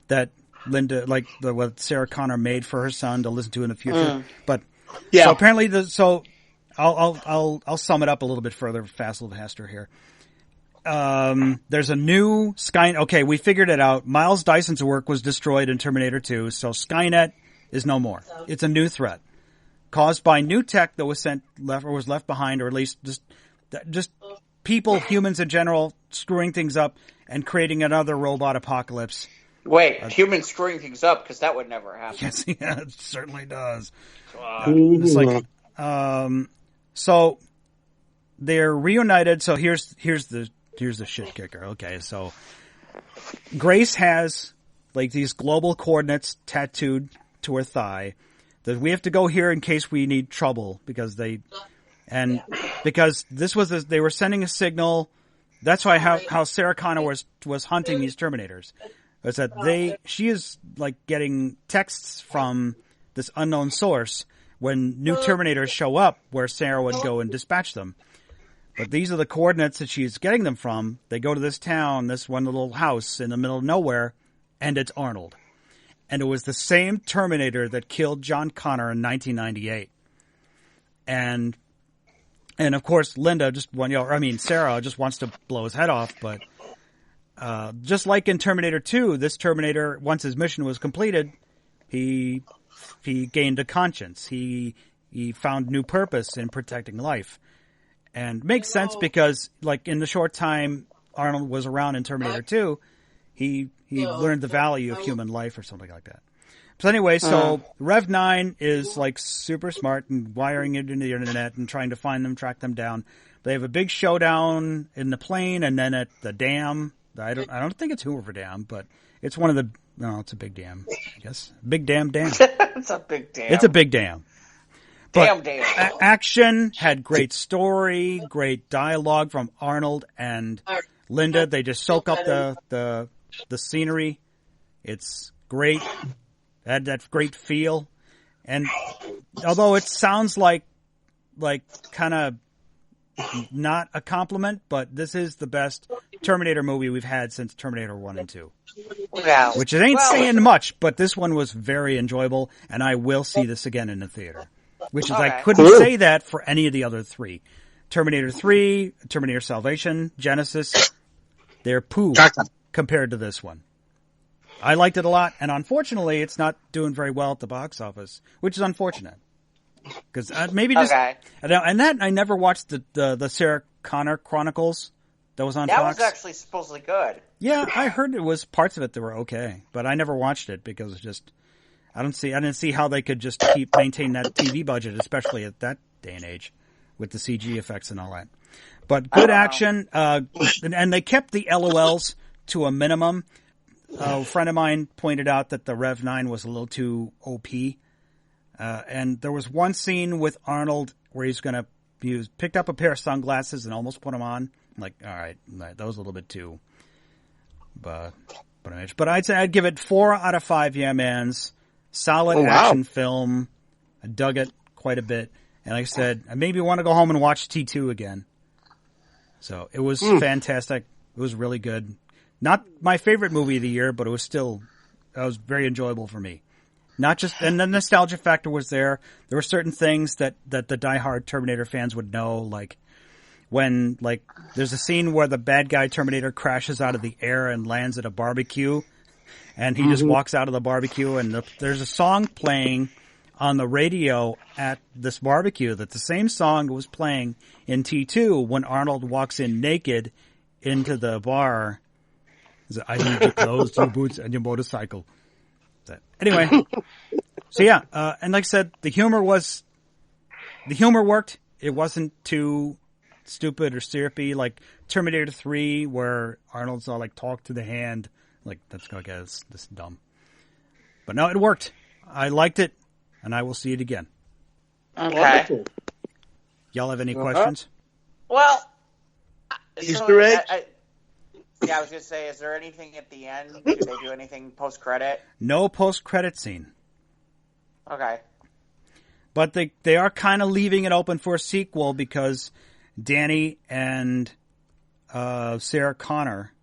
that Linda, what Sarah Connor made for her son to listen to in the future. But so apparently, I'll sum it up a little bit further. Fassel Hester here. There's a new Skynet. Okay, we figured it out. Miles Dyson's work was destroyed in Terminator 2, so Skynet is no more. It's a new threat caused by new tech that was left behind, or at least just people, humans in general, screwing things up and creating another robot apocalypse. Wait, humans screwing things up, because that would never happen. Yes, yeah, it certainly does. It's like, so they're reunited. So here's the shit kicker. Okay, so Grace has like these global coordinates tattooed to her thigh that we have to go here in case we need trouble because they were sending a signal. That's why how Sarah Connor was hunting these Terminators. Was that she is like getting texts from this unknown source when new Terminators show up where Sarah would go and dispatch them. But these are the coordinates that she's getting them from. They go to this town, this one little house in the middle of nowhere, and it's Arnold. And it was the same Terminator that killed John Connor in 1998. And of course, Sarah just wants to blow his head off, but just like in Terminator 2, this Terminator, once his mission was completed, he gained a conscience. He found new purpose in protecting life. And makes sense because, like, in the short time Arnold was around in Terminator 2, he learned the value of human life or something like that. So anyway, Rev 9 is, like, super smart and wiring it into the internet and trying to find them, track them down. They have a big showdown in the plane and then at the dam. I don't think it's Hoover Dam, but it's one of the... No, it's a big dam, I guess. Big dam. It's a big dam. It's a big dam. But damn. Action, had great story, great dialogue from Arnold and Linda. They just soak up the scenery. It's great. Had that great feel. And although it sounds like kind of not a compliment, but this is the best Terminator movie we've had since Terminator 1 and 2. Yeah. Which it ain't saying much, but this one was very enjoyable, and I will see this again in the theater. Which is, I couldn't say that for any of the other three. Terminator 3, Terminator Salvation, Genesis, they're poo compared to this one. I liked it a lot, and unfortunately, it's not doing very well at the box office, which is unfortunate. Because maybe just... And that, I never watched the Sarah Connor Chronicles that was on Fox. That was actually supposedly good. Yeah, I heard it was parts of it that were okay, but I never watched it because it's just... I didn't see how they could just maintain that TV budget, especially at that day and age, with the CG effects and all that. But good action, and they kept the LOLs to a minimum. A friend of mine pointed out that the Rev 9 was a little too OP, and there was one scene with Arnold where he picked up a pair of sunglasses and almost put them on. I'm like, all right, that was a little bit too. But I'd say I'd give it 4 out of 5 yeah-mans. Solid action film. I dug it quite a bit. And like I said, I maybe want to go home and watch T2 again. So it was fantastic. It was really good. Not my favorite movie of the year, but it was very enjoyable for me. And the nostalgia factor was there. There were certain things that the diehard Terminator fans would know, like when, there's a scene where the bad guy Terminator crashes out of the air and lands at a barbecue. And he just walks out of the barbecue, and there's a song playing on the radio at this barbecue that the same song was playing in T2 when Arnold walks in naked into the bar. He's like, I need your clothes, your boots, and your motorcycle. Anyway, so yeah, and like I said, the humor worked. It wasn't too stupid or syrupy like Terminator 3, where Arnold's all like talk to the hand. Like, that's this dumb. But no, it worked. I liked it, and I will see it again. Okay. Wonderful. Y'all have any questions? Well, Easter egg? Yeah, I was going to say, is there anything at the end? Do they do anything post-credit? No post-credit scene. Okay. But they are kind of leaving it open for a sequel because Danny and Sarah Connor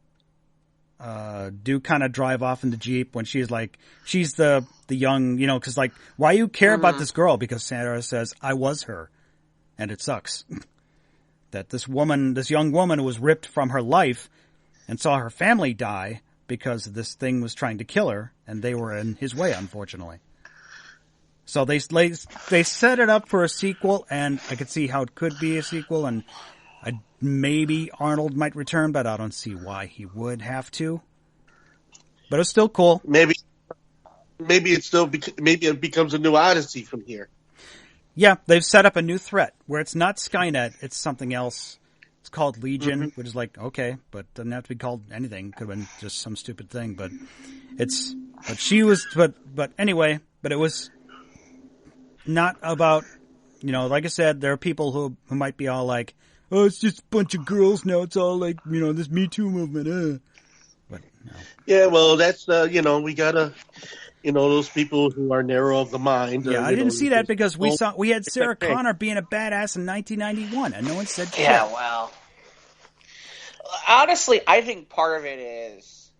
do kind of drive off in the Jeep when she's the young, because why you care about this girl? Because Sarah says, I was her. And it sucks. That this young woman who was ripped from her life and saw her family die because this thing was trying to kill her, and they were in his way, unfortunately. So they set it up for a sequel, and I could see how it could be a sequel, and maybe Arnold might return, but I don't see why he would have to. But it's still cool. Maybe it becomes a new Odyssey from here. Yeah, they've set up a new threat where it's not Skynet, it's something else. It's called Legion, which is okay, but doesn't have to be called anything. Could have been just some stupid thing, but anyway, it was not about, like I said, there are people who might be all like, oh, it's just a bunch of girls now. It's all like, this Me Too movement. But no. Yeah, well, that's, we gotta, those people who are narrow of the mind. Yeah, I didn't see that because we had Sarah Connor being a badass in 1991 and no one said shit. Yeah, well, honestly, I think part of it is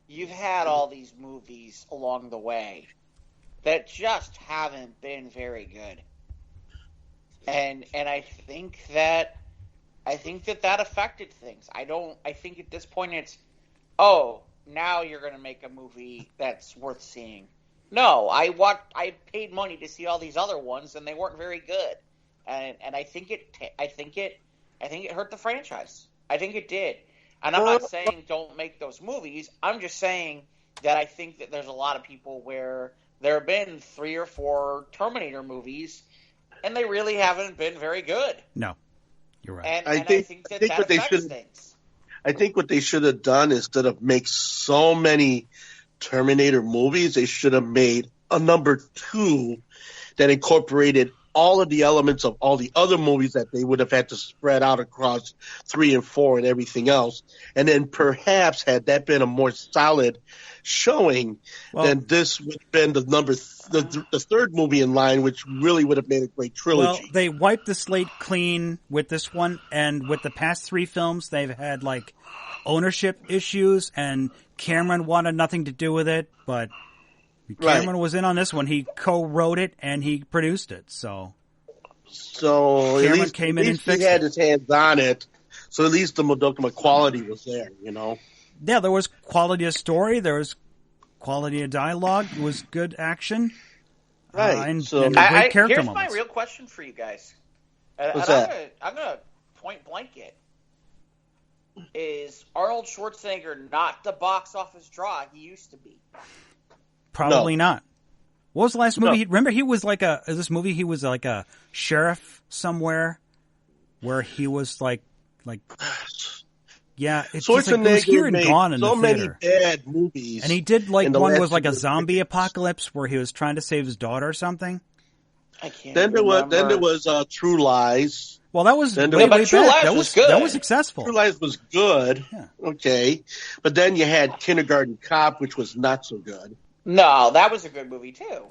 you've had all these movies along the way that just haven't been very good. And I think that affected things. I think at this point it's, now you're going to make a movie that's worth seeing. No, I paid money to see all these other ones and they weren't very good. And I think it hurt the franchise. I think it did. And I'm not saying don't make those movies. I'm just saying that I think that there's a lot of people where there have been 3 or 4 Terminator movies, and they really haven't been very good. No, you're right. And I think that affects things. I think what they should have done, instead of make so many Terminator movies, they should have made a number 2 that incorporated all of the elements of all the other movies that they would have had to spread out across 3 and 4 and everything else. And then perhaps had that been a more solid showing, then this would have been the third movie in line, which really would have made a great trilogy. Well, they wiped the slate clean with this one, and with the past 3 films, they've had ownership issues, and Cameron wanted nothing to do with it, but Cameron was in on this one. He co-wrote it and he produced it. So Cameron came in and fixed it. He had his hands on it, so at least the Modokuma quality was there, Yeah, there was quality of story. There was quality of dialogue. It was good action. Right. And great character here's moments. my real question for you guys. What's that? I'm going to point blank it. Is Arnold Schwarzenegger not the box office draw he used to be? Probably not. What was the last movie? Remember, he was he was like a sheriff somewhere where he was yeah, it's just it was here and gone in the theater. So many bad movies. And he did one was a zombie apocalypse where he was trying to save his daughter or something. I can't Then there was True Lies. Well, that was way True back. Lies That was good. That was successful. True Lies was good. Yeah. Okay. But then you had Kindergarten Cop, which was not so good. No, that was a good movie too.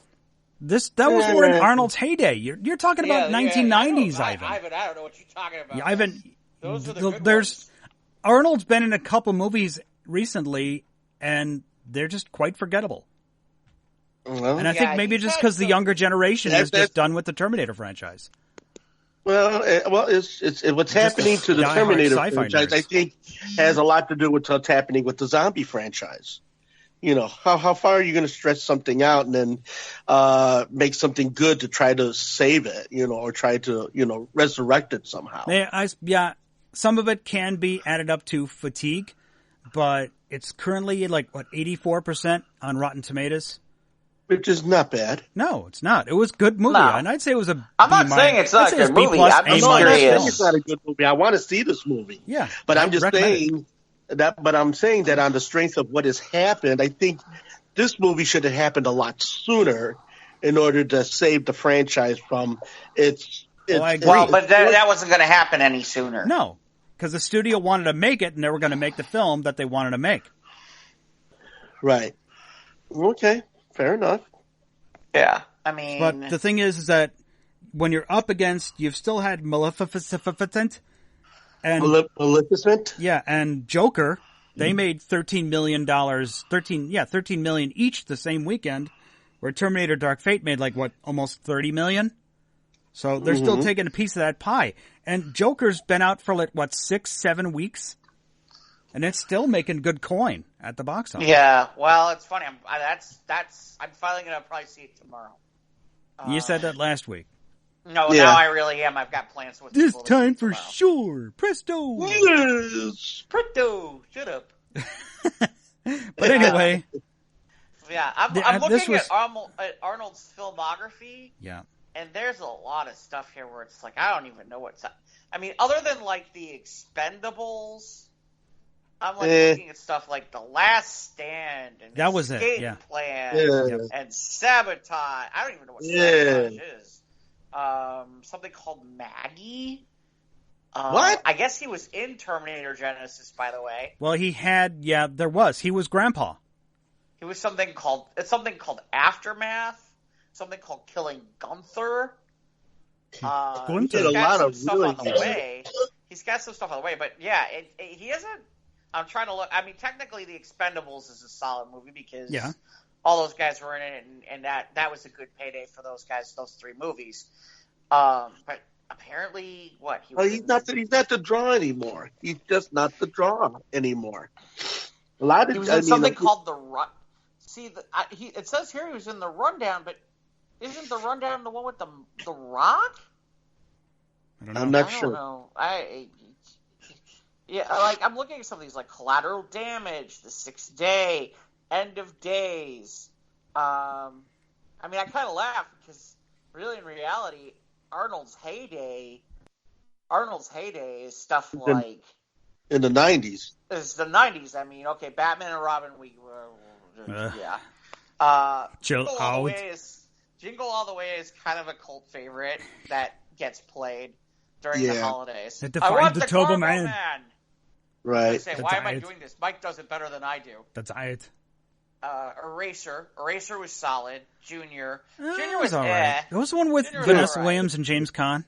That was more in Arnold's heyday. You're talking about 1990s, Ivan. Ivan, I don't know what you're talking about. Yeah, Ivan, those are the good ones. Arnold's been in a couple movies recently, and they're just quite forgettable. Well, and I think maybe just because the younger generation is just done with the Terminator franchise. Well, it's what's happening to the Terminator franchise, I think, has a lot to do with what's happening with the zombie franchise. How far are you going to stretch something out and then make something good to try to save it, or try to, resurrect it somehow? Yeah, some of it can be added up to fatigue, but it's currently 84% on Rotten Tomatoes. Which is not bad. No, it's not. It was a good movie, and I'd say it was a I'm not saying it's not a good movie. I'm just curious. It's not a good movie. I want to see this movie. Yeah, but I'm just saying that. But I'm saying that on the strength of what has happened, I think this movie should have happened a lot sooner in order to save the franchise from its. I agree. Well, but that wasn't going to happen any sooner. No, because the studio wanted to make it, and they were going to make the film that they wanted to make. Right. Okay. Fair enough. Yeah. I mean, But the thing is that when you're up against, you've still had Maleficent and Maleficent. yeah, and Joker. They made $13 million, 13 million each the same weekend, where Terminator Dark Fate made almost 30 million. So they're still taking a piece of that pie. And Joker's been out for 6-7 weeks, and it's still making good coin at the box office. yeah. Well, it's funny. I'm finally gonna probably see it tomorrow. You said that last week. No, Yeah. now I really am. I've got plans with This people to time see for tomorrow. sure. Presto. Yes. Pretto, shut up. But anyway, Yeah, I'm this looking was- at Arnold's filmography, yeah. and there's a lot of stuff here where it's like I don't even know what's. I mean, other than the Expendables, I'm looking at stuff like The Last Stand and That was it, Escape yeah. Plan Yeah. and Sabotage. I don't even know what Yeah. Sabotage is. Something called Maggie. What? I guess he was in Terminator Genesis, by the way. Well, he was Grandpa. He was something called Aftermath, something called Killing Gunther. Gunther. He's Did a got lot some of stuff really on the good way. He's got some stuff on the way, but yeah, he hasn't. I'm trying to look. I mean, technically, The Expendables is a solid movie because all those guys were in it, and that was a good payday for those guys. Those 3 movies, but. Apparently, what? He's not the draw anymore. He's just not the draw anymore. A lot of He was in something called The Run. See, it says here he was in The Rundown, but isn't The Rundown the one with the Rock? I don't know. I'm not I sure. don't know. I'm looking at some of these Collateral Damage, The Sixth Day, End of Days. I mean, I kind of laugh because really, in reality, Arnold's heyday is stuff like in the 90s. it's the 90s. I mean, okay, Batman and Robin, yeah. Chill out. Jingle All the Way is kind of a cult favorite that gets played during the holidays. It I defined want the the Turbo Turbo Man. Man. I Right. say, That's why am I it. doing this? Mike does it better than I do. That's it. Eraser was solid. Junior It was all right. It was the one with Junior was Vanessa all right. Williams and James Caan.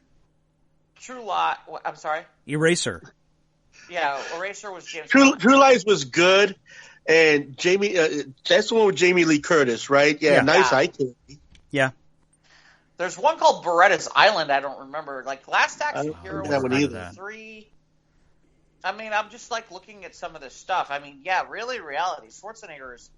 True Lot. I'm sorry. Eraser. Yeah, Eraser was James. True Lies was good, and Jamie. That's the one with Jamie Lee Curtis, right? Yeah, Yeah. nice Yeah. eye candy. Yeah. There's one called Beretta's Island. I don't remember. Last I Action don't Hero remember was that one either. 93. I mean, I'm just looking at some of this stuff. I mean, yeah, really, reality. Schwarzenegger was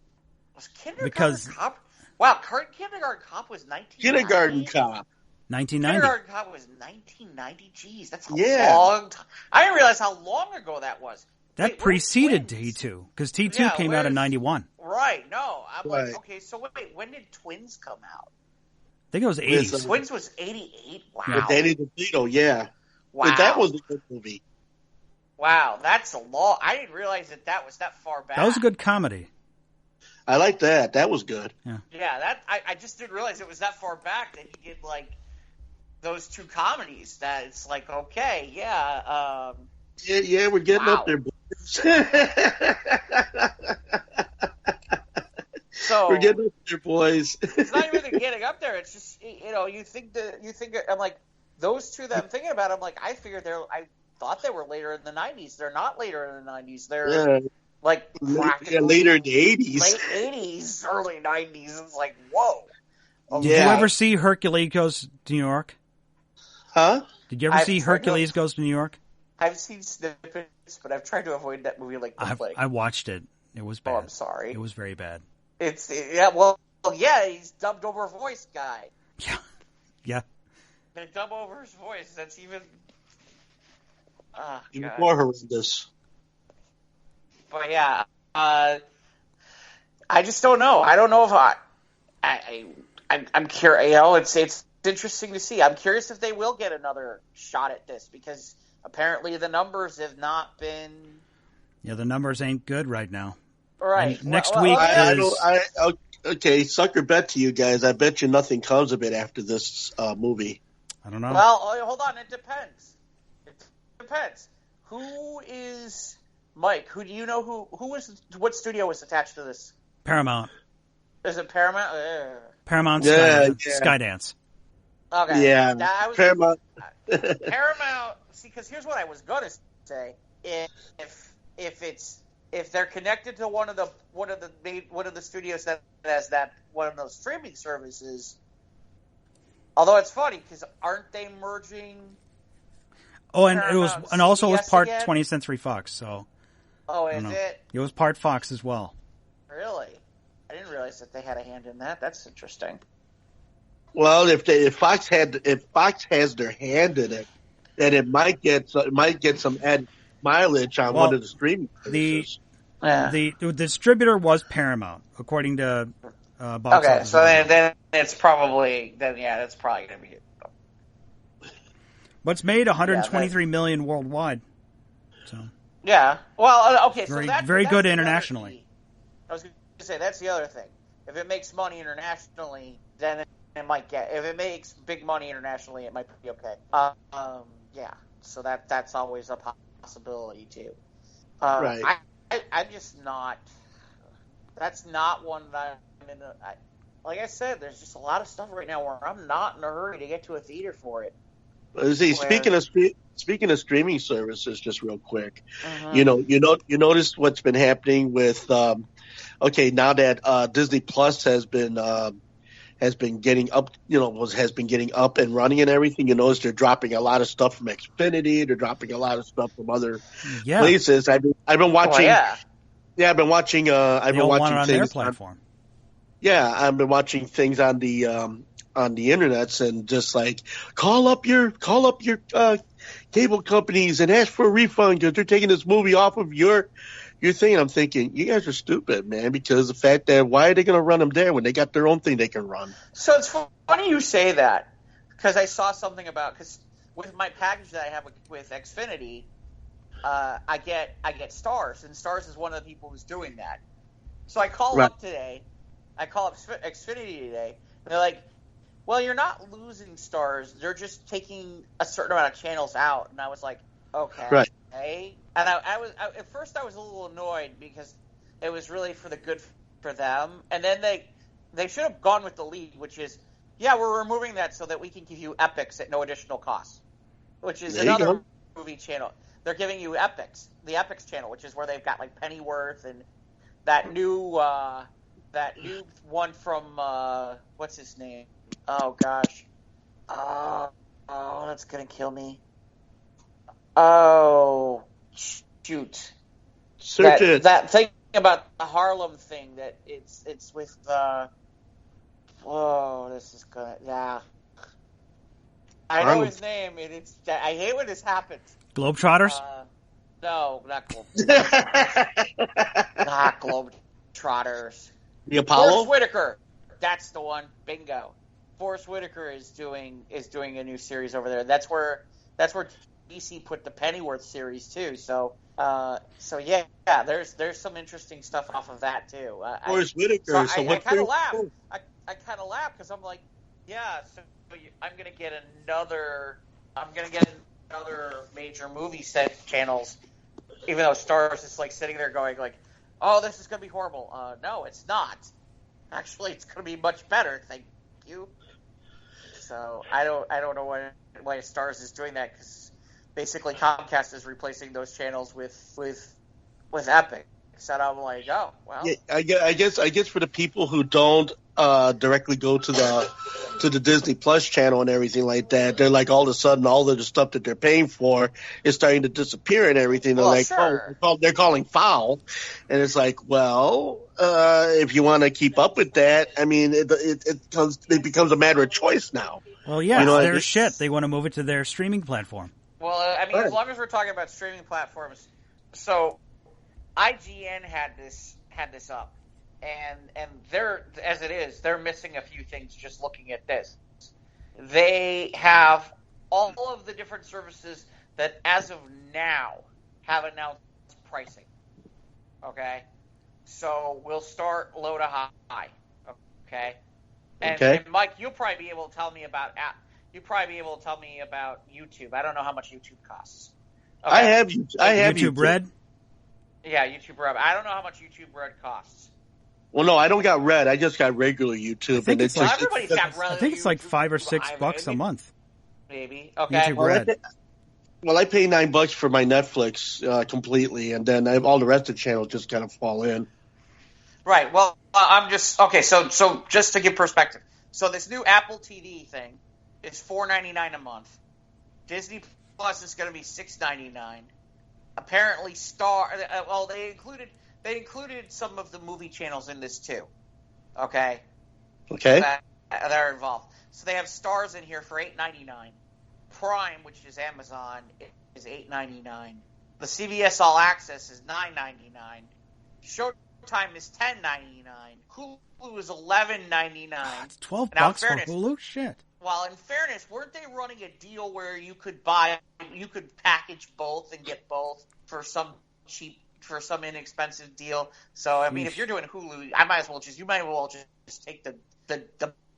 Kindergarten Because- Cop. Wow, Kindergarten Cop was 1990. Kindergarten Cop. 1990. Kindergarten Cop was 1990. Jeez, that's a Yeah. long time. I didn't realize how long ago that was. That Wait, where's preceded Twins? T2, because T2 Yeah, came out in where's- 91. Right. No, I'm Right. like, okay. So wait, when did Twins come out? I think it was 80s. With, Twins was 88. Wow. With Danny DeVito, yeah. Wow. But that was a good movie. Wow, that's a long. I didn't realize that was that far back. That was a good comedy. I like that. That was good. Yeah, that I just didn't realize it was that far back that he did those 2 comedies. That it's okay, yeah. Yeah, we're getting Wow. up there, boys. So We're getting up there, boys. it's not even the getting up there. It's just you think I'm like those 2 that I'm thinking about. I'm like I figured I thought they were later in the 90s. They're not later in the 90s. They're Yeah, practically later in the 80s. late 80s, early 90s. It's like whoa. Did Yeah. you ever see Hercules Goes to New York? Huh? Did you ever I've see heard Hercules of- Goes to New York? I've seen snippets, but I've tried to avoid that movie the plague. I watched it. It was bad. Oh, I'm sorry. It was very bad. He's dubbed over voice guy. Yeah. Yeah. They dub over his voice. That's even. Even God. more horrendous. But yeah, I just don't know. I don't know if I'm curious. It's interesting to see. I'm curious if they will get another shot at this because apparently the numbers have not been Yeah, the numbers ain't good right now. right. And next week Okay, sucker bet to you guys. I bet you nothing comes of it after this movie. I don't know. Well, hold on. It depends. It depends. Who is Mike? Who do you know? What studio was attached to this? Paramount. Is it Paramount? Paramount Yeah, Skydance. Okay. Yeah, Paramount. Paramount. See, because here's what I was gonna say: if they're connected to one of the studios that has that one of those streaming services. Although it's funny because aren't they merging? Oh, and Paramount it also was part again? 20th Century Fox. So. Oh, is it? It was part Fox as well. Really? I didn't realize that they had a hand in that. That's interesting. Well, if Fox has their hand in it, then it might get some added mileage on one of the streaming services. The distributor was Paramount, according to Box Okay, Office. so then that's probably going to be it. But it's made $123 million worldwide. So yeah, well, okay, very, so that's very good the internationally. I was going to say that's the other thing. If it makes money internationally, then it might get. If it makes big money internationally, it might be okay. Yeah, so that's always a possibility too. Right. I'm just not. That's not one that I'm in. Like I said, there's just a lot of stuff right now where I'm not in a hurry to get to a theater for it. See, speaking of streaming services, just real quick, Mm-hmm. you notice what's been happening with now that Disney Plus has been getting up, has been getting up and running and everything. You notice they're dropping a lot of stuff from Xfinity. They're dropping a lot of stuff from other places. I've been watching. I've been watching. I've been watching on things their platform. I've been watching things on the internets and just like call up your cable companies and ask for a refund because they're taking this movie off of your thing. And I'm thinking, you guys are stupid, man, because the fact that why are they going to run them there when they got their own thing they can run? So it's funny you say that because I saw something because with my package that I have with Xfinity, I get Stars, and Stars is one of the people who's doing that. So I call up today. I call up Xfinity today. And they're like, well, you're not losing Stars. They're just taking a certain amount of channels out. And I was like, okay. Right. And at first I was a little annoyed because it was really for the good for them. And then they should have gone with the lead, which is, we're removing that so that we can give you Epics at no additional cost, which is another movie channel. They're giving you Epics, the Epics channel, which is where they've got like Pennyworth and that new one from what's his name? Oh gosh. Oh, that's gonna kill me. Oh shoot. Search it. That thing about the Harlem thing that it's with this is gonna I know his name and I hate when this happens. Globetrotters? No, not Globetrotters. Not Globetrotters. The Apollo? Forrest Whitaker. That's the one. Bingo. Forrest Whitaker is doing a new series over there. That's where DC put the Pennyworth series too. So there's some interesting stuff off of that too. Forrest Whitaker. I kind of laugh. I kind of laugh because I'm like, I'm gonna get another major movie set channels, even though Stars is like sitting there going like, oh, this is gonna be horrible. No, it's not. Actually, it's gonna be much better. Thank you. So I don't know why Stars is doing that because basically Comcast is replacing those channels with Epic. So I'm like, oh well. Yeah, I guess for the people who don't directly go to the Disney Plus channel and everything like that, they're like all of a sudden all of the stuff that they're paying for is starting to disappear and everything. They're like, sure. they're calling foul, and it's like, well, if you want to keep up with that, I mean, it becomes a matter of choice now. Well, yeah, it's their shit. They want to move it to their streaming platform. Well, I mean, as long as we're talking about streaming platforms, so IGN had this up, and they're as it is, they're missing a few things. Just looking at this, they have all of the different services that, as of now, have announced pricing. Okay, so we'll start low to high. Okay, and Mike, you'll probably be able to tell me about YouTube. I don't know how much YouTube costs. Okay. I have YouTube Red. Yeah, YouTube Red. I don't know how much YouTube Red costs. Well, no, I don't got Red. I just got regular YouTube. I think it's like everybody's got regular I think it's like YouTube. $5 or $6 a month. Maybe. Okay. YouTube Red. Well, I pay $9 for my Netflix completely, and then all the rest of the channels just kind of fall in. Right. Well, I'm just okay. So just to give perspective, so this new Apple TV thing is $4.99 a month. Disney Plus is going to be $6.99. Apparently, well, they included some of the movie channels in this too. Okay. Okay. That are involved. So they have Stars in here for $8.99. Prime, which is Amazon, is $8.99. The CBS All Access is $9.99. Showtime is $10.99. Hulu is $11.99. It's $12 for Hulu. Shit. Well, in fairness, weren't they running a deal where you could package both and get both for some inexpensive deal? So I mean, if you're doing Hulu, you might as well just take the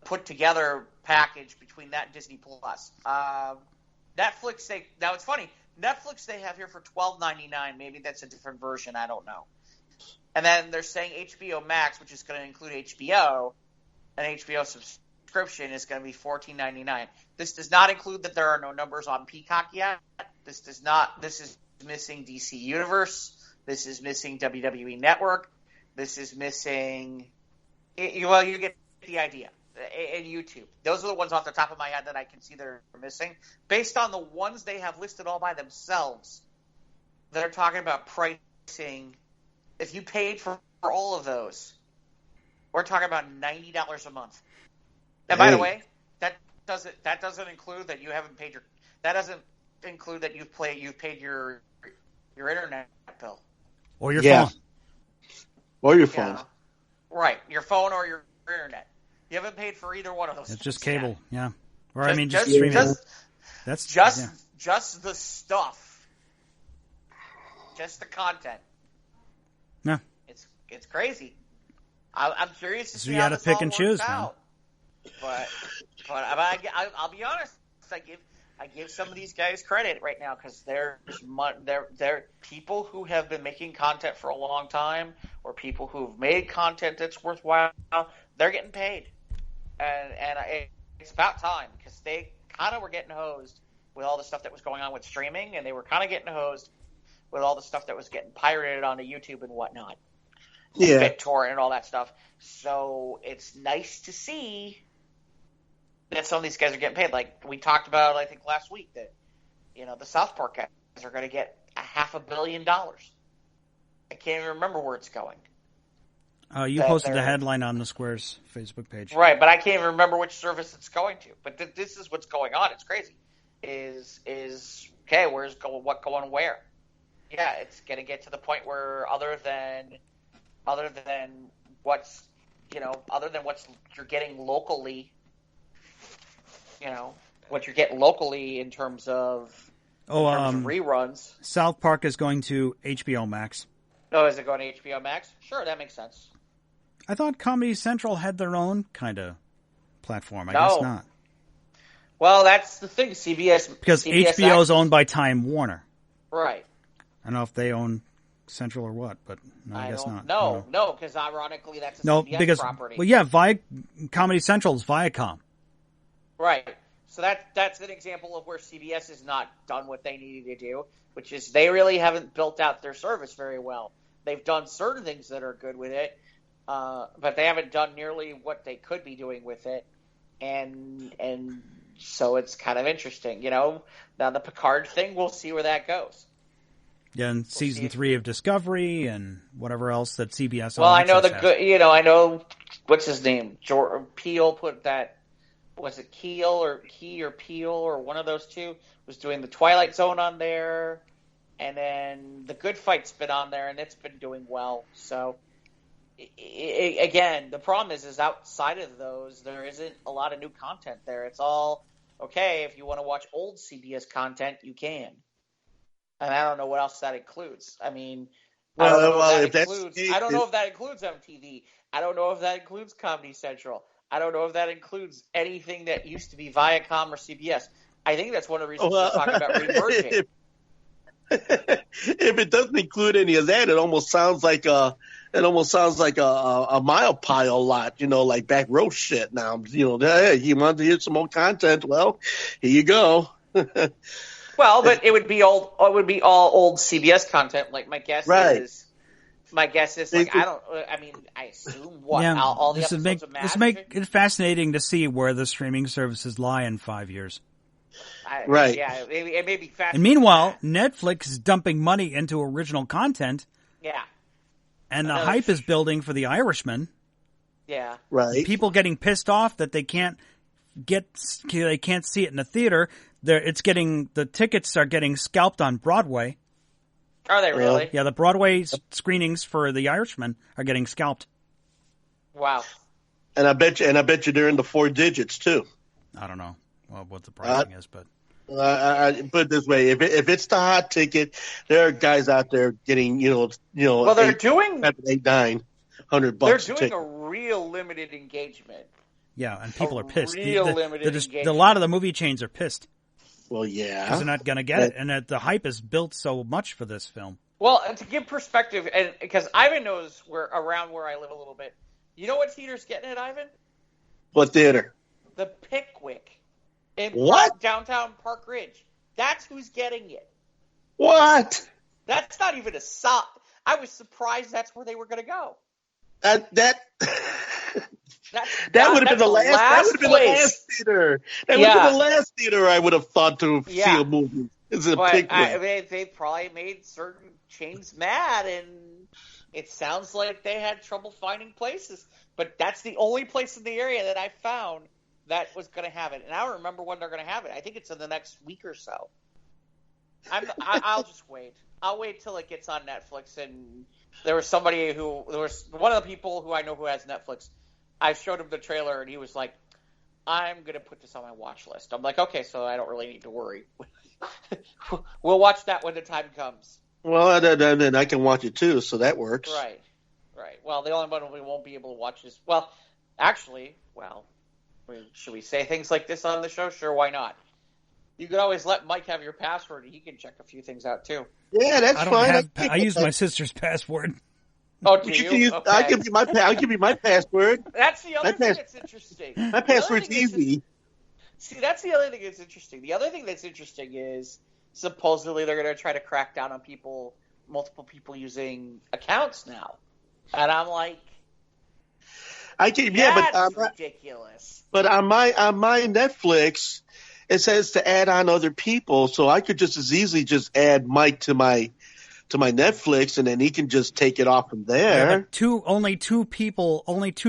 put together package between that and Disney Plus. Netflix, now it's funny. Netflix they have here for $12.99. Maybe that's a different version. I don't know. And then they're saying HBO Max, which is going to include HBO, and HBO subscription is going to be $14.99. This does not include that there are no numbers on Peacock yet. This is missing DC Universe. This is missing WWE Network. This is missing. Well, you get the idea. And YouTube. Those are the ones off the top of my head that I can see they're missing. Based on the ones they have listed all by themselves, they're talking about pricing. If you paid for all of those, we're talking about $90 a month. And by the way, that doesn't include that you haven't paid your. That doesn't include that you've paid your internet bill or your phone. Or your phone. Yeah. Right, your phone or your internet. You haven't paid for either one of those. It's just cable, yeah. Or just streaming. That's just the stuff, just the content. No, it's crazy. I'm curious to see you how got to this pick all and works choose, out. But I'll be honest. I give some of these guys credit right now because they're people who have been making content for a long time, or people who've made content that's worthwhile. They're getting paid, and it's about time because they kind of were getting hosed with all the stuff that was going on with streaming, and they were kind of getting hosed with all the stuff that was getting pirated onto YouTube and whatnot, BitTorrent and all that stuff. So it's nice to see that some of these guys are getting paid. Like we talked about, I think last week, that the South Park guys are going to get $500 million. I can't even remember where it's going. You posted the headline on the Square's Facebook page. Right, but I can't even remember which service it's going to. But this is what's going on. It's crazy. Is okay, what going where? Yeah, it's going to get to the point where other than what's you're getting locally, what you're getting locally in terms of reruns. South Park is going to HBO Max. Oh, is it going to HBO Max? Sure, that makes sense. I thought Comedy Central had their own kind of platform. I guess not. Well, that's the thing. Because HBO is owned by Time Warner. Right. I don't know if they own Central or what, but no, I guess not. No, because ironically that's a CBS property. Well, yeah, Comedy Central is Viacom. Right. So that's an example of where CBS has not done what they needed to do, which is they really haven't built out their service very well. They've done certain things that are good with it, but they haven't done nearly what they could be doing with it, and so it's kind of interesting. Now the Picard thing, we'll see where that goes. Yeah, and season 3 of Discovery and whatever else that CBS. Well, I know I know what's his name. Peel put that. Was it Key or Peel or one of those two was doing the Twilight Zone on there, and then the Good Fight's been on there, and it's been doing well. So again, the problem is outside of those, there isn't a lot of new content there. It's all okay. If you want to watch old CBS content, you can. And I don't know what else that includes. I mean, I don't know if that includes MTV. I don't know if that includes Comedy Central. I don't know if that includes anything that used to be Viacom or CBS. I think that's one of the reasons we're talking about remerging. if it doesn't include any of that, it almost sounds like a mile pile lot, like back row shit. Now, hey, you want to hear some more content? Well, here you go. Well, but it would be all old CBS content. Like my guess Right. is like I assume all the episodes of MASH. This make it fascinating to see where the streaming services lie in 5 years. Right. Yeah, it may be fascinating. And meanwhile, Netflix is dumping money into original content. Yeah. And the hype is building for The Irishman. Yeah. Right. People getting pissed off that they can't see it in the theater. The tickets are getting scalped on Broadway. Are they really? Yeah, the Broadway screenings for The Irishman are getting scalped. Wow. And I bet you they're in the 4 digits too. I don't know what the pricing is, but I put it this way: if it's the hot ticket, there are guys out there getting Well, they're doing $800. They're doing a real limited engagement. Yeah, and people are pissed. Engagement. A lot of the movie chains are pissed. Well, yeah, because they're not going to get it, and the hype is built so much for this film. Well, and to give perspective, and because Ivan knows around where I live a little bit, you know what theater's getting it, Ivan? What theater? The Pickwick in downtown Park Ridge. That's who's getting it. What? That's not even a stop. I was surprised that's where they were going to go. That would have been the last. That would have been the last theater. That would have been the last theater I would have thought to see a movie. It's a Pickwick. They probably made certain chains mad, and it sounds like they had trouble finding places. But that's the only place in the area that I found that was going to have it. And I don't remember when they're going to have it. I think it's in the next week or so. I'll just wait. I'll wait till it gets on Netflix. And there was one of the people who I know who has Netflix. I showed him the trailer, and he was like, I'm going to put this on my watch list. I'm like, okay, so I don't really need to worry. We'll watch that when the time comes. Well, then I can watch it too, so that works. Right. Well, the only one we won't be able to watch is, actually, should we say things like this on the show? Sure, why not? You could always let Mike have your password, and he can check a few things out too. Yeah, that's fine. I use my sister's password. Oh, do you? Okay. I'll give you my password. That's the other thing that's interesting. My password's easy. See, that's the other thing that's interesting. The other thing that's interesting is supposedly they're going to try to crack down on multiple people using accounts now. And I'm like, that's ridiculous. But on my Netflix, it says to add on other people, so I could just as easily just add Mike to my Netflix, and then he can just take it off from there. Yeah, only two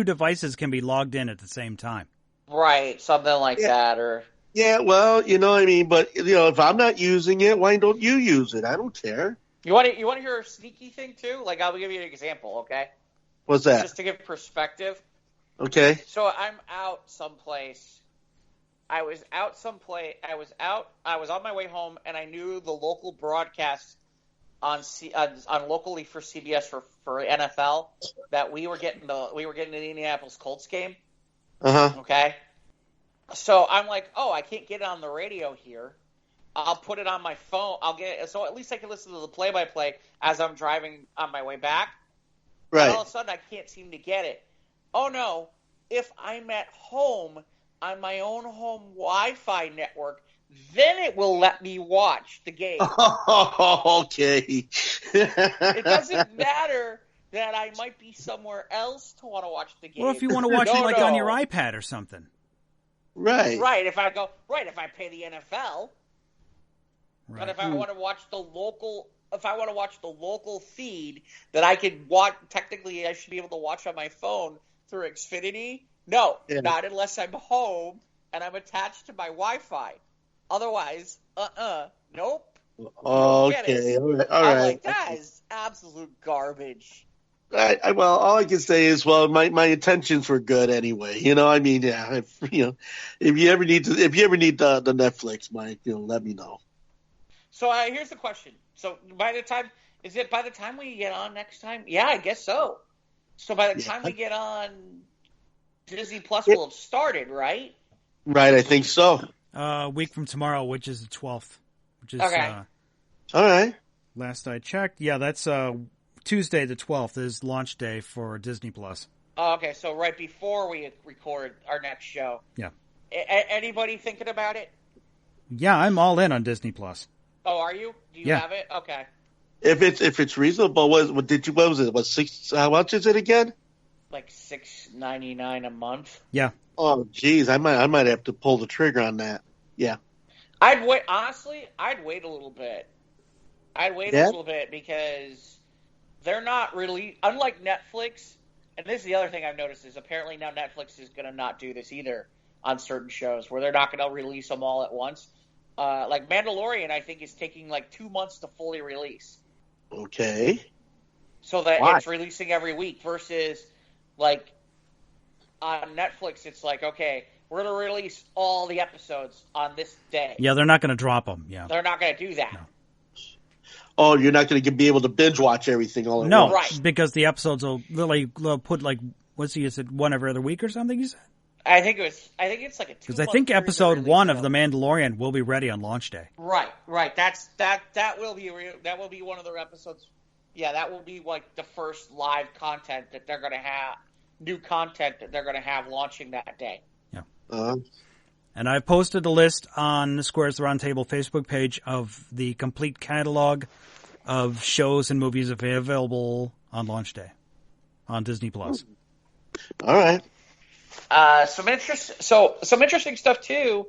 devices can be logged in at the same time. Right, something like that, or yeah. Well, you know what I mean. But if I'm not using it, why don't you use it? I don't care. You want to hear a sneaky thing too? Like, I'll give you an example, okay? What's that? Just to give perspective. Okay. So I'm out someplace. I was on my way home, and I knew the local broadcast on locally for CBS for NFL that we were getting the Indianapolis Colts game. Okay. So I'm like, I can't get it on the radio here. I'll put it on my phone. So at least I can listen to the play-by-play as I'm driving on my way back. Right. And all of a sudden, I can't seem to get it. Oh no! If I'm at home on my own home Wi-Fi network, then it will let me watch the game. Oh, okay. It doesn't matter that I might be somewhere else to want to watch the game. Well, if you want to watch it on your iPad or something. Right. Right. If I pay the NFL. Right. But if I want to watch the local feed that I could watch, technically I should be able to watch on my phone through Xfinity. No, not unless I'm home and I'm attached to myWi-Fi. Otherwise, nope. Okay, all right. I'm like, that is absolute garbage. Well, all I can say is, my intentions were good anyway. I mean, yeah. If you ever need the Netflix, Mike, let me know. So here's the question. So by the time we get on next time? Yeah, I guess so. So by the time we get on, Disney Plus will have started, right? Right, I think so. A week from tomorrow, which is the 12th. Okay. All right. Last I checked, yeah, that's Tuesday the 12th is launch day for Disney Plus. Oh, okay, so right before we record our next show. Yeah. Anybody thinking about it? Yeah, I'm all in on Disney Plus. Oh, are you? Do you Yeah. have it? Okay. If it's reasonable, what was it? How much is it again? Like $6.99 a month. Yeah. Oh, geez, I might have to pull the trigger on that. Yeah. I'd wait. Honestly, I'd wait a little bit. A little bit because they're not really, unlike Netflix. And this is the other thing I've noticed is apparently now Netflix is going to not do this either on certain shows where they're not going to release them all at once. Like Mandalorian, I think is taking like 2 months to fully release. Okay. So that Why? it's releasing every week versus like on Netflix, it's like, okay, we're going to release all the episodes on this day. Yeah, they're not going to drop them. Yeah. They're not going to do that. No. Oh, you're not going to be able to binge watch everything all at No, once. Right. because the episodes will they'll put like, you said one every other week or something, you said? I think it's like a 2 Because I think episode 1 of The Mandalorian will be ready on launch day. Right. That will be one of their episodes. Yeah, that will be like the first live content that they're going to have, new content that they're going to have launching that day. Yeah. Uh-huh. And I've posted a list on the Squares the Roundtable Facebook page of the complete catalog of shows and movies available on launch day on Disney Plus. All right. Some interesting stuff too,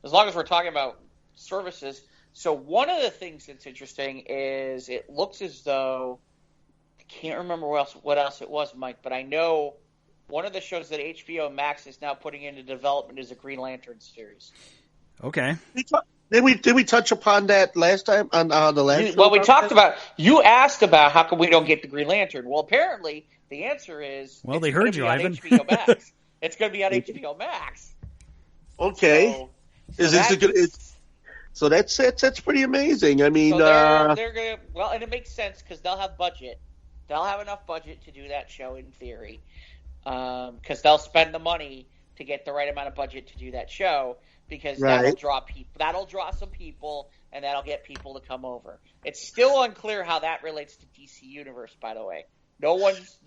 as long as we're talking about services. So one of the things that's interesting is it looks as though I can't remember what else it was, Mike, but I know one of the shows that HBO Max is now putting into development is a Green Lantern series. Okay. Did we touch upon that last time on the last? Well, we talked about. You asked about how come we don't get the Green Lantern. Well, apparently the answer is. Well, they heard you, Ivan. HBO Max. It's going to be on HBO Max. Okay. So that's pretty amazing. I mean, so they're gonna and it makes sense because they'll have budget. They'll have enough budget to do that show in theory, because they'll spend the money to get the right amount of budget to do that show because that'll draw people. That'll draw some people, and that'll get people to come over. It's still unclear how that relates to DC Universe, by the way. No one's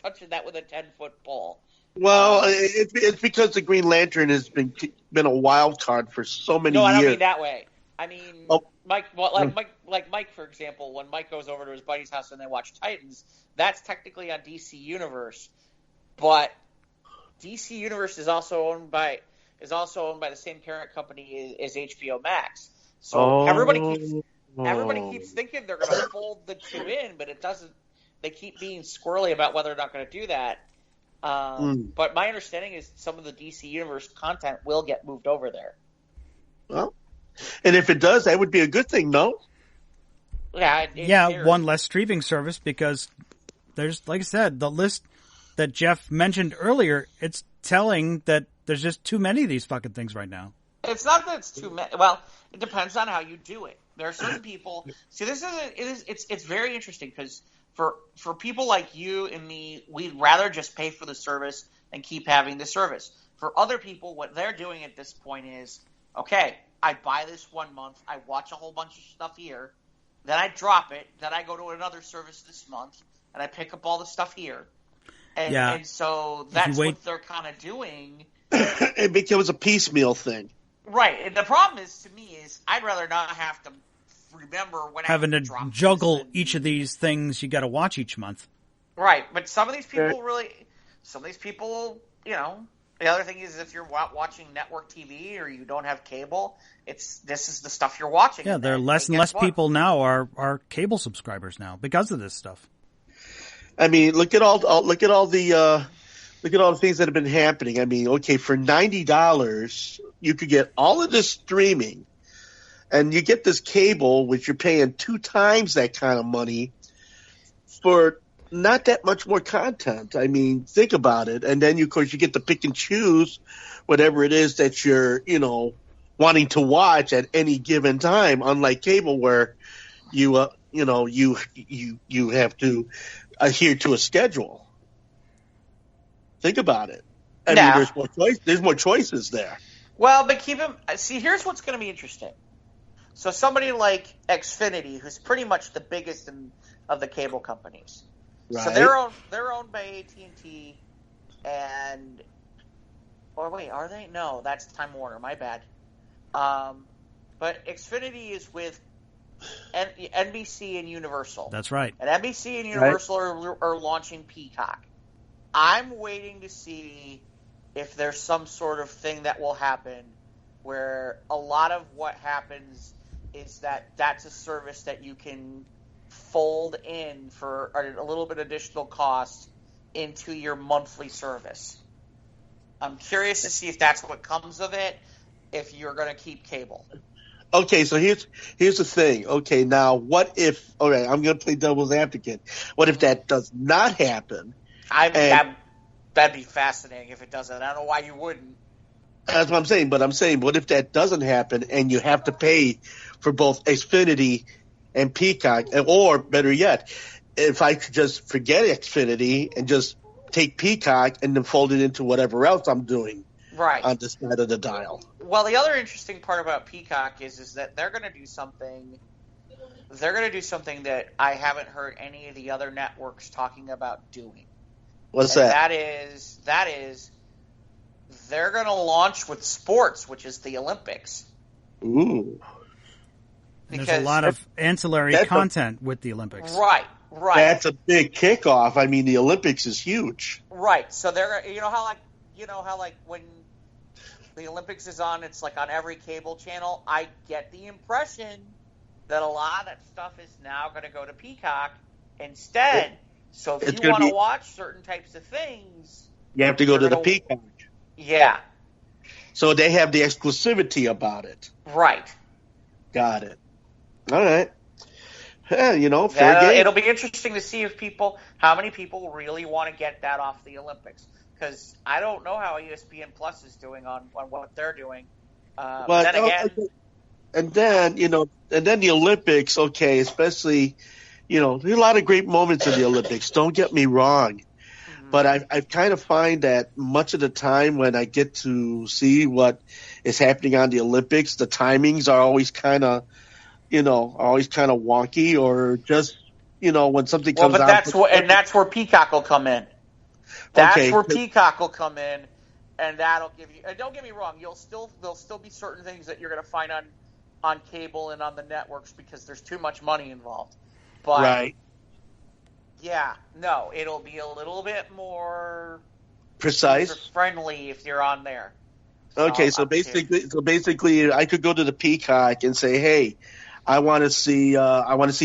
touching that with a 10-foot pole. Well, it's because the Green Lantern has been a wild card for so many years. No, I don't mean that way. I mean, Mike, Mike, for example, when Mike goes over to his buddy's house and they watch Titans, that's technically on DC Universe, but DC Universe is also owned by the same parent company as HBO Max. So everybody keeps thinking they're going to fold the two in, but it doesn't. They keep being squirrely about whether they're not going to do that. But my understanding is some of the DC Universe content will get moved over there. Well, and if it does, that would be a good thing, no? Yeah, one less streaming service because there's, like I said, the list that Jeff mentioned earlier, it's telling that there's just too many of these fucking things right now. It's not that it's too many. Well, it depends on how you do it. There are certain people. See, it's very interesting because for people like you and me, we'd rather just pay for the service and keep having the service. For other people, what they're doing at this point is, okay, I buy this 1 month, I watch a whole bunch of stuff here, then I drop it, then I go to another service this month, and I pick up all the stuff here. And so that's what they're kind of doing. It becomes a piecemeal thing. Right. And the problem is, to me, is I'd rather not have to remember when having to juggle each of these things you got to watch each month. Right. But some of these people the other thing is if you're watching network TV or you don't have cable, this is the stuff you're watching. Yeah, there are less and less people now are cable subscribers now because of this stuff. I mean, look at all the things that have been happening. I mean, okay, for $90, you could get all of this streaming, and you get this cable, which you're paying 2 times that kind of money for not that much more content. I mean, think about it. And then, of course, you get to pick and choose whatever it is that you're, wanting to watch at any given time, unlike cable where you have to adhere to a schedule. Think about it. I mean, there's more choices there. Well, but here's what's going to be interesting. So somebody like Xfinity, who's pretty much the biggest of the cable companies. Right. So they're owned by AT&T, and or wait, are they? No, that's Time Warner. My bad. But Xfinity is with NBC and Universal. That's right. And NBC and Universal are launching Peacock. I'm waiting to see if there's some sort of thing that will happen where a lot of what happens is that's a service that you can fold in for a little bit additional cost into your monthly service. I'm curious to see if that's what comes of it, if you're going to keep cable. Okay, so here's the thing. Okay, now what if? All right, I'm going to play devil's advocate. What if that does not happen? That'd be fascinating if it doesn't. I don't know why you wouldn't. That's what I'm saying. But I'm saying, what if that doesn't happen and you have to pay for both Xfinity and Peacock, or better yet, if I could just forget Xfinity and just take Peacock and then fold it into whatever else I'm doing on this side of the dial. Well, the other interesting part about Peacock is that they're going to do something. They're going to do something that I haven't heard any of the other networks talking about doing. What's that? That is, they're going to launch with sports, which is the Olympics. Ooh. Because there's a lot of ancillary content with the Olympics. Right. That's a big kickoff. I mean, the Olympics is huge. Right. So they're, you know how when the Olympics is on, it's like on every cable channel. I get the impression that a lot of that stuff is now going to go to Peacock instead. So if you want to watch certain types of things, you have to go to the Peacock. Yeah. So they have the exclusivity about it. Right. Got it. All right. Yeah, fair game. It'll be interesting to see how many people really want to get that off the Olympics. Because I don't know how ESPN Plus is doing on what they're doing. But then again, and then the Olympics. Okay, especially, there's a lot of great moments in the Olympics. Don't get me wrong, but I kind of find that much of the time when I get to see what is happening on the Olympics, the timings are always kind of, wonky, or just, when something comes out. That's where Peacock will come in. That's where Peacock will come in, and that'll give you. And don't get me wrong, there'll still be certain things that you're going to find on cable and on the networks because there's too much money involved. But right. Yeah, no, it'll be a little bit more precise, friendly if you're on there. Okay, so basically, I could go to the Peacock and say, "Hey, I want to see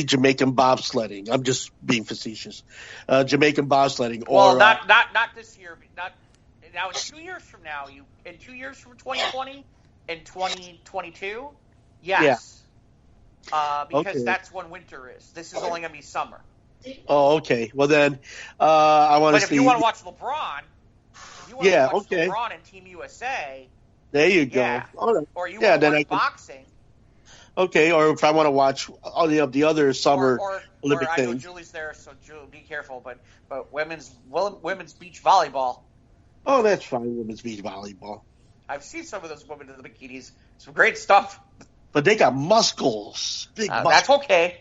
Jamaican bobsledding." I'm just being facetious. Jamaican bobsledding. Well, not this year. Now, in 2 years from now, in 2 years from 2020 and 2022, yes. Yeah. Because that's when winter is. This is only going to be summer. Oh, okay. Well, then I want to see. But if you want to watch LeBron, LeBron and Team USA. There you go. Yeah. All right. Or you want to watch boxing. Okay, or if I want to watch all the other summer Olympic things. I know Julie's there, so Julie, be careful. But women's beach volleyball. Oh, that's fine. Women's beach volleyball. I've seen some of those women in the bikinis. Some great stuff. But they got muscles. Big muscles. That's okay.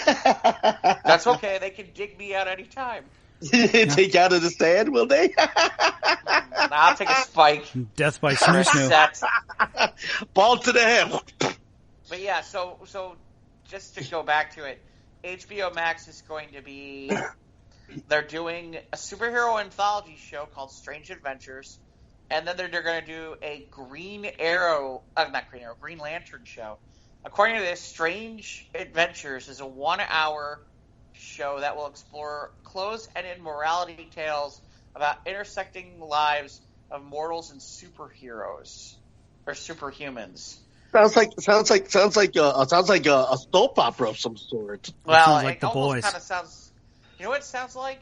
That's okay. They can dig me out any time. Take out of the stand, will they? I'll take a spike. Death by snoo. Ball to the head. But yeah, so just to go back to it, HBO Max is going to be. They're doing a superhero anthology show called Strange Adventures, and then they're going to do a Green Lantern show. According to this, Strange Adventures is a 1 hour show that will explore clothes and immorality tales about intersecting lives of mortals and superheroes or superhumans. Sounds like a soap opera of some sort. Well, sounds like it The almost Boys. kind of sounds. You know what it sounds like?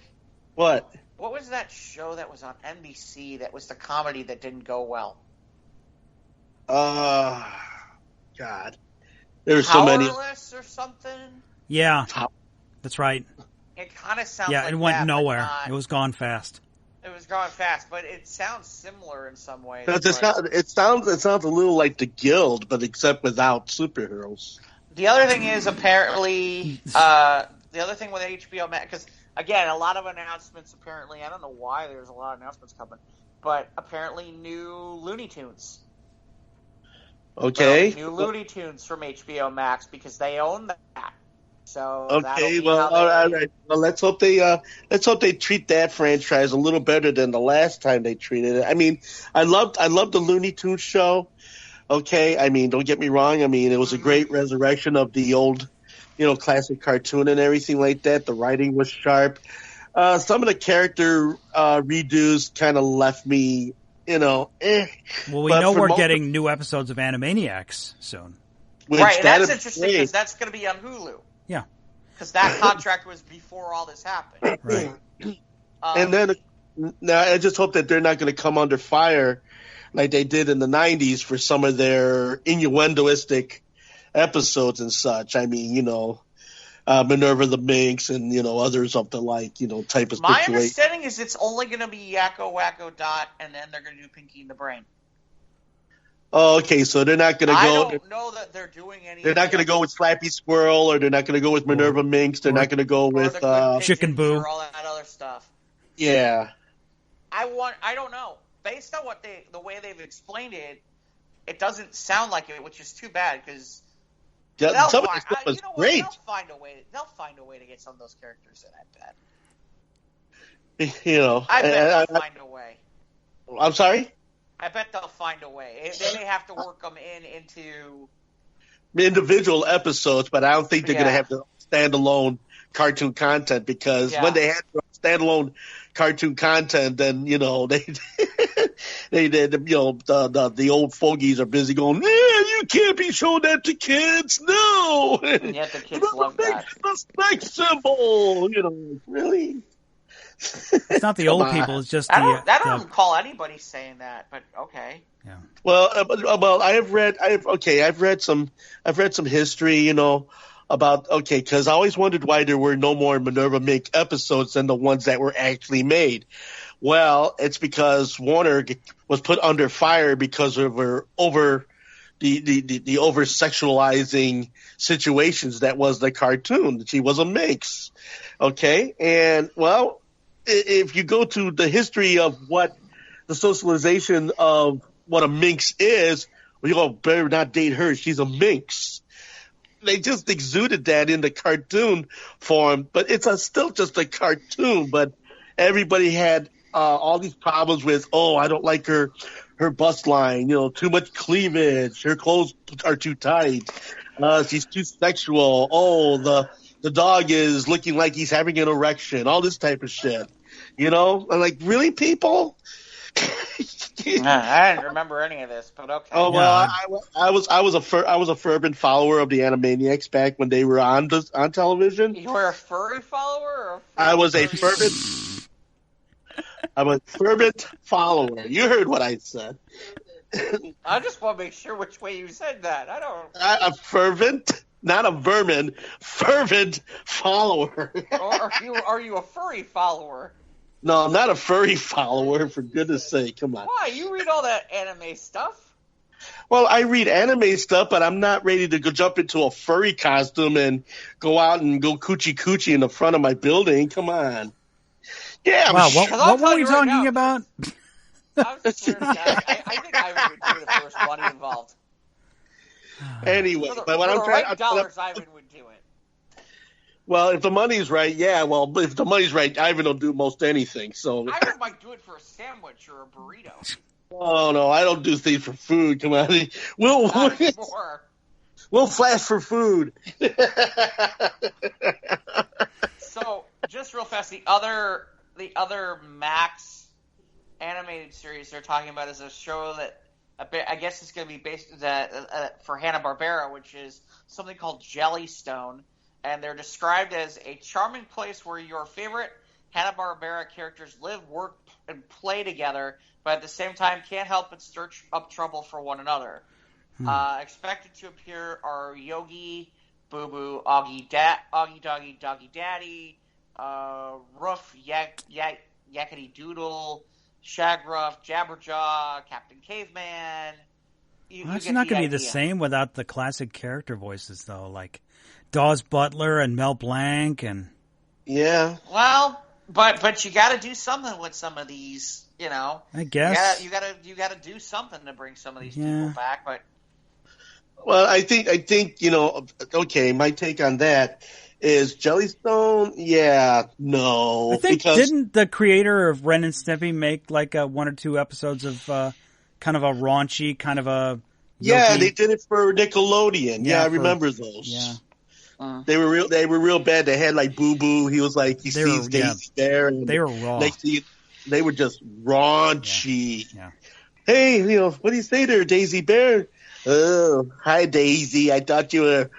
What? What was that show that was on NBC that was the comedy that didn't go well? God. There's so many. Powerless or something? Yeah, that's right. It kind of sounds Yeah, like it went that, nowhere. but not. It was gone fast. It was growing fast, but it sounds similar in some ways. It sounds a little like the Guild, but except without superheroes. The other thing is apparently the other thing with HBO Max, because again, a lot of announcements. Apparently, I don't know why there's a lot of announcements coming, but apparently new Looney Tunes. Okay. New Looney Tunes from HBO Max because they own that. So okay, well, all right. Well, let's hope they treat that franchise a little better than the last time they treated it. I mean, I loved the Looney Tunes show. Okay, I mean, don't get me wrong. I mean, it was a great resurrection of the old, classic cartoon and everything like that. The writing was sharp. Some of the character redos kind of left me, Well, we know we're getting new episodes of Animaniacs soon. Right, and that's interesting because that's going to be on Hulu. Yeah. Because that contract was before all this happened. Right. And then, now I just hope that they're not going to come under fire like they did in the 90s for some of their innuendoistic episodes and such. I mean, Minerva the Minx and, others of the like, type of My situation. understanding is it's only going to be Yakko, Wacko, Dot, and then they're going to do Pinky and the Brain. Oh, okay, so they're not going to go... I don't know that they're doing any... They're not going to go with Slappy Squirrel, or they're not going to go with Minerva Minx, they're not going to go with... Chicken Boo. Or all that other stuff. Yeah. I don't know. Based on the way they've explained it, it doesn't sound like it, which is too bad, because... Some of this stuff was great. They'll find a way to get some of those characters in, I bet. I bet they'll find a way. I'm sorry? I bet they'll find a way. They may have to work them into individual episodes, but I don't think they're going to have the standalone cartoon content because when they had standalone cartoon content, then they the old fogies are busy going, yeah, you can't be showing that to kids, no. And yet the kids love that. The sex symbol, really. It's not the old people. It's just I don't recall anybody saying that, but okay. Yeah. Well, I've read some history, about because I always wondered why there were no more Minerva Mink episodes than the ones that were actually made. Well, it's because Warner was put under fire because of her over sexualizing situations that was the cartoon. She was a minx. Okay, and well. If you go to the history of what the socialization of what a minx is, better not date her. She's a minx. They just exuded that in the cartoon form, but it's still just a cartoon. But everybody had all these problems with, I don't like her bust line, too much cleavage. Her clothes are too tight. She's too sexual. The dog is looking like he's having an erection, all this type of shit. I'm like, really, people? I didn't remember any of this, but okay. Oh well, I was a fervent follower of the Animaniacs back when they were on television. You were a furry follower, I'm a fervent follower. You heard what I said. I just want to make sure which way you said that. I don't. A fervent. Not a vermin, fervent follower. Or are you a furry follower? No, I'm not a furry follower, for goodness sake. Come on. Why? You read all that anime stuff? Well, I read anime stuff, but I'm not ready to go jump into a furry costume and go out and go coochie in the front of my building. Come on. Yeah. Wow, what were we talking about? I think I would be the first one involved. Anyway, but what I'm trying dollars, Ivan would do it. Well, if the money's right, yeah. Well, if the money's right, Ivan will do most anything. So Ivan might do it for a sandwich or a burrito. Oh no, I don't do things for food. Come on, we'll flash for food. So, just real fast, the other Max animated series they're talking about is a show that. I guess it's going to be based for Hanna-Barbera, which is something called Jellystone, and they're described as a charming place where your favorite Hanna-Barbera characters live, work, and play together, but at the same time can't help but stir up trouble for one another. Expected to appear are Yogi, Boo Boo, Augie Doggy, Doggy Daddy, Roof, Yagi Yakety Doodle, Shagroff, Jabberjaw, Captain Caveman. It's not going to be the same without the classic character voices, though, like Dawes Butler and Mel Blanc and... Yeah. Well, but you got to do something with some of these, you know. I guess. You got to do something to bring some of these people back, but... Well, I think, you know, okay, my take on that is Jellystone, no. I think, didn't the creator of Ren and Stimpy make like 1 or 2 episodes of kind of a raunchy, kind of a... Yeah, they did it for Nickelodeon. Yeah, I remember those. Yeah. They were real bad. They had like Boo Boo. He was like, he sees Daisy there. And they were raw. They were just raunchy. Yeah. Hey, you know, what do you say there, Daisy Bear? Oh, hi, Daisy. I thought you were...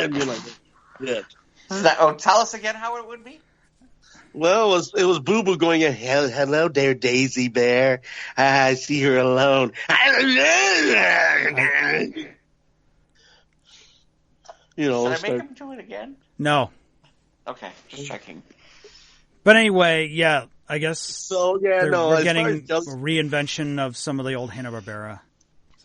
And you're like, yeah. Tell us again how it would be. Well, it was Boo Boo going, hello there, Daisy Bear. I see her alone. You know, Should I make him do it again? No. Okay, just checking. But anyway, yeah, I guess so. We're getting a reinvention of some of the old Hanna-Barbera.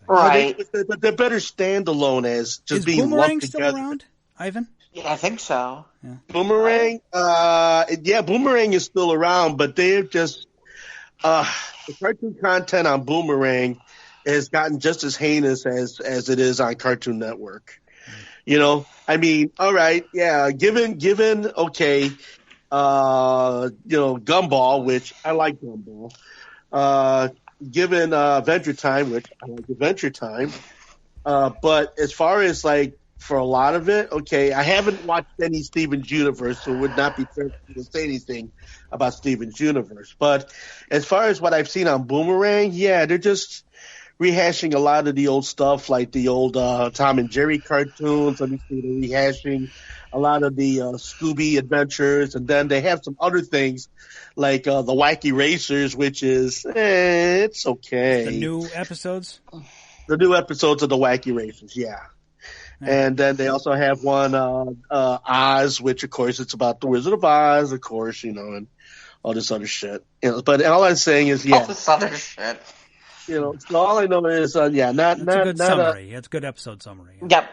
Right, but they're better standalone as just Is being Boomerang lumped still together. around, Ivan? Yeah, I think so. Yeah. Boomerang, Boomerang is still around, but they're just the cartoon content on Boomerang has gotten just as heinous as it is on Cartoon Network. You know, I mean, all right, yeah, given okay, you know, Gumball, which I like Gumball, given Adventure Time, which I like Adventure Time, but as far as like for a lot of it, okay, I haven't watched any Steven's Universe, so it would not be fair to say anything about Steven's Universe. But as far as what I've seen on Boomerang, yeah, they're just rehashing a lot of the old stuff, like the old Tom and Jerry cartoons. Let me see, they're rehashing a lot of the Scooby adventures, and then they have some other things like the Wacky Racers, which is it's okay. The new episodes. The new episodes of the Wacky Racers, yeah. And then they also have one, Oz, which of course it's about the Wizard of Oz, of course, you know, and all this other shit. You know, but all I'm saying is, all this other shit. You know, so all I know is, That's a good summary. It's a good episode summary. Yep.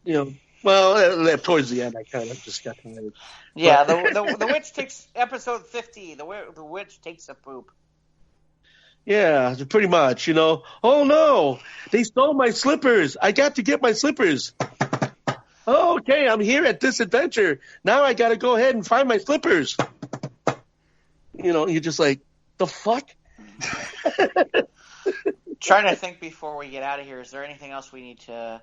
You know, well, towards the end, I kind of just got tired. Yeah, the witch takes episode 50. The witch takes a poop. Yeah, pretty much, you know. Oh, no, they stole my slippers. I got to get my slippers. Oh, okay, I'm here at this adventure. Now I got to go ahead and find my slippers. You know, you're just like, the fuck? Trying to think before we get out of here. Is there anything else we need to...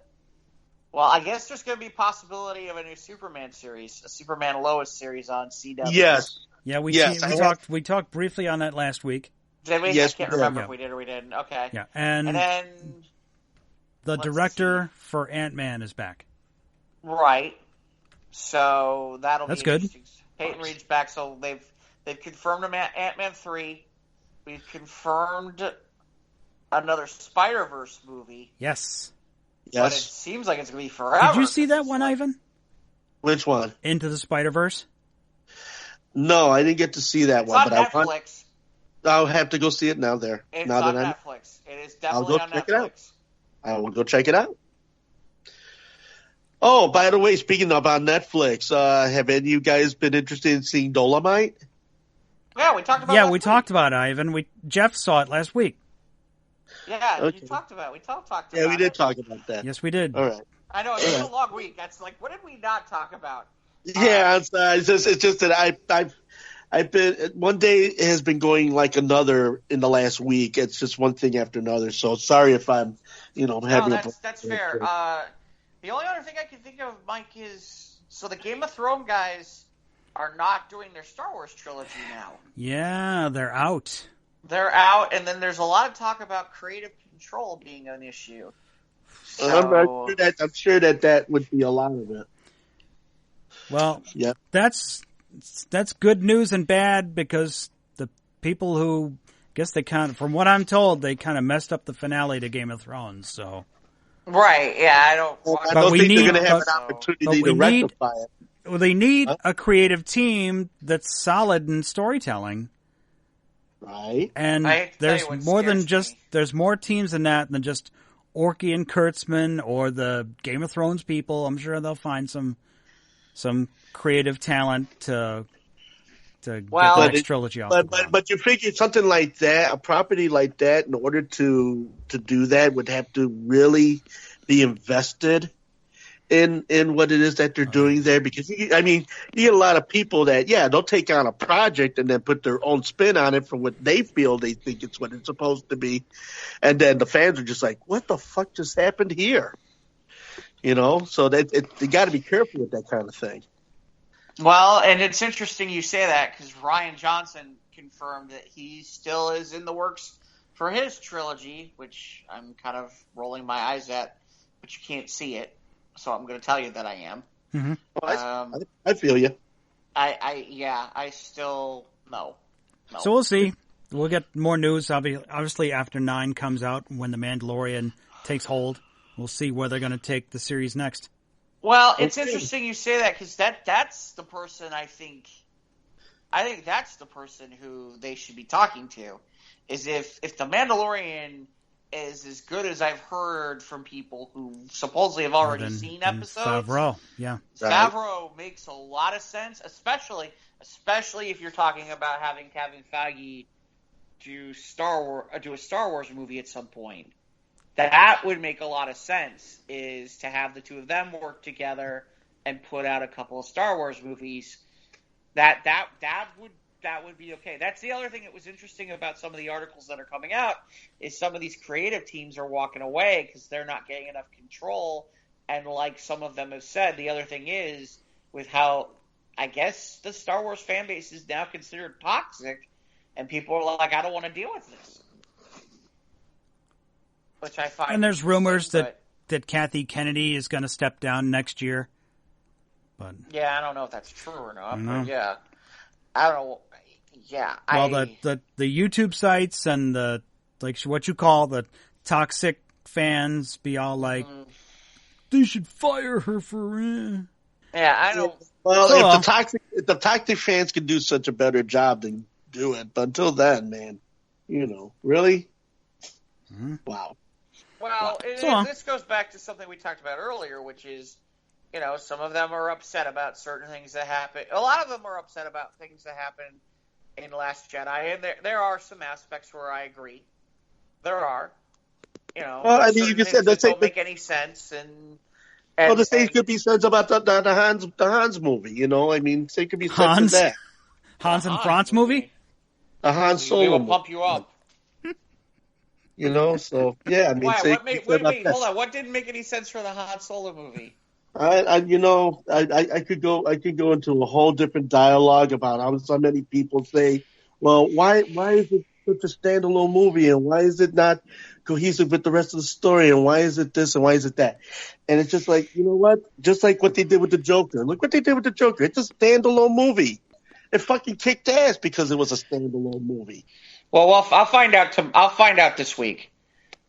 Well, I guess there's going to be possibility of a new Superman series, a Superman Lois series on CW. Yes. Yeah, we talked briefly on that last week. Did we? Yes, I can't remember if we did or we didn't. Okay. Yeah, and then the director for Ant-Man is back. Right. So That's good. Peyton Reed's back, so they've confirmed Ant-Man 3. We've confirmed another Spider-Verse movie. Yes. But it seems like it's going to be forever. Did you see that one, Ivan? Which one? Into the Spider-Verse? No, I didn't get to see that one. It's on Netflix. I'll have to go see it now. It's on Netflix. It is definitely on Netflix. I will go check it out. Oh, by the way, speaking about Netflix, have any of you guys been interested in seeing Dolomite? Yeah, we talked about it. Yeah, we talked about it, Ivan. Jeff saw it last week. Yeah, okay. We talked about it. Yeah, we did talk about that. Yes, we did. All right. I know, it's been a long week. That's like, what did we not talk about? Yeah, it's just that I've been, one day has been going like another in the last week. It's just one thing after another. So sorry if I'm, having that's fair. The only other thing I can think of, Mike, is so the Game of Thrones guys are not doing their Star Wars trilogy now. Yeah, they're out. They're out, and then there's a lot of talk about creative control being an issue. So, I'm sure that would be a lot of it. Well, yeah, that's good news and bad because the people who from what I'm told, they kind of messed up the finale to Game of Thrones. So right, yeah, I don't think they're going to have an opportunity to rectify it. They need a creative team that's solid in storytelling. Right. And there's more teams than that than just Orky and Kurtzman or the Game of Thrones people. I'm sure they'll find some creative talent to get the next trilogy off the ground. But you figure something like that, a property like that, in order to do that, would have to really be invested in what it is that they're doing there. Because, you get a lot of people that, they'll take on a project and then put their own spin on it for what they feel they think it's what it's supposed to be. And then the fans are just like, what the fuck just happened here? So they got to be careful with that kind of thing. Well, and it's interesting you say that because Rian Johnson confirmed that he still is in the works for his trilogy, which I'm kind of rolling my eyes at, but you can't see it, so I'm going to tell you that I am. Mm-hmm. Well, I feel you. I still no. So we'll see. We'll get more news, obviously, after 9 comes out, when The Mandalorian takes hold. We'll see where they're going to take the series next. Well, it's interesting you say that because that's the person I think that's the person who they should be talking to. Is if The Mandalorian is as good as I've heard from people who supposedly have already seen episodes. Favreau, yeah. Favreau makes a lot of sense, especially if you're talking about having Kevin Feige do a Star Wars movie at some point. That would make a lot of sense, is to have the two of them work together and put out a couple of Star Wars movies. That would be okay. That's the other thing that was interesting about some of the articles that are coming out, is some of these creative teams are walking away because they're not getting enough control. And like some of them have said, the other thing is, with how I guess the Star Wars fan base is now considered toxic, and people are like, I don't want to deal with this. Which I find. And there's rumors that Kathy Kennedy is going to step down next year. But yeah, I don't know if that's true or not. But yeah, I don't know. Yeah, well, the YouTube sites and the what you call the toxic fans be all like, they should fire her for. Yeah, I don't. Well, if the toxic fans can do such a better job, then do it. But until then, man, really, wow. Well, this goes back to something we talked about earlier, which is, some of them are upset about certain things that happen. A lot of them are upset about things that happen in Last Jedi, and there are some aspects where I agree. There are, well, you can say that don't make any sense, and the same could be said about the Hans movie. Same could be said Hans? for that. Hans and Franz movie? The Han Solo movie will movie. pump you up. So yeah, Why? Hold on. What didn't make any sense for the Han Solo movie? I could go into a whole different dialogue about how so many people say, well, why is it such a standalone movie, and why is it not cohesive with the rest of the story, and why is it this and why is it that? And it's just like, what? Just like what they did with the Joker. Look what they did with the Joker. It's a standalone movie. It fucking kicked ass because it was a standalone movie. Well, I'll find out. I'll find out this week.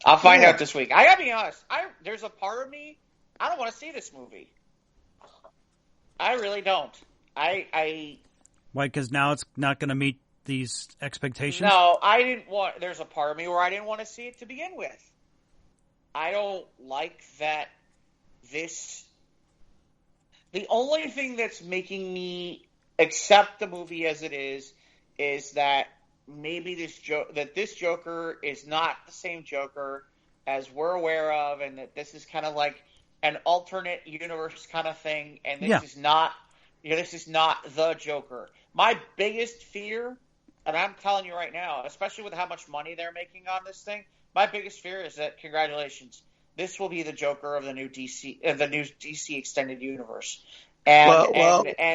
I gotta be honest. There's a part of me, I don't want to see this movie. I really don't. Why? Because now it's not going to meet these expectations? No, I didn't want. There's a part of me where I didn't want to see it to begin with. I don't like that. The only thing that's making me accept the movie as it is that maybe this Joker is not the same Joker as we're aware of, and that this is kind of like an alternate universe kind of thing, and this is not the Joker. My biggest fear, and I'm telling you right now, especially with how much money they're making on this thing, my biggest fear is that, congratulations, this will be the Joker of the new DC extended universe. And I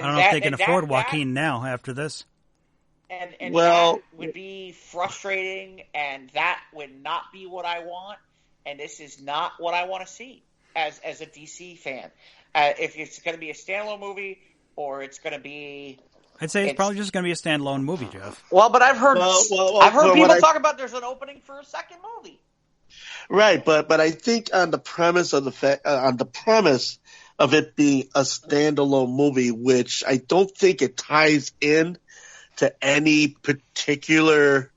don't know if they can afford Joaquin now after this. And that would be frustrating, and that would not be what I want, and this is not what I want to see as a DC fan. If it's going to be a standalone movie, or it's going to be... I'd say it's probably just going to be a standalone movie, Jeff. Well, but I've heard people talk about there's an opening for a second movie. Right, but I think on the premise of it being a standalone movie, which I don't think it ties in to any particular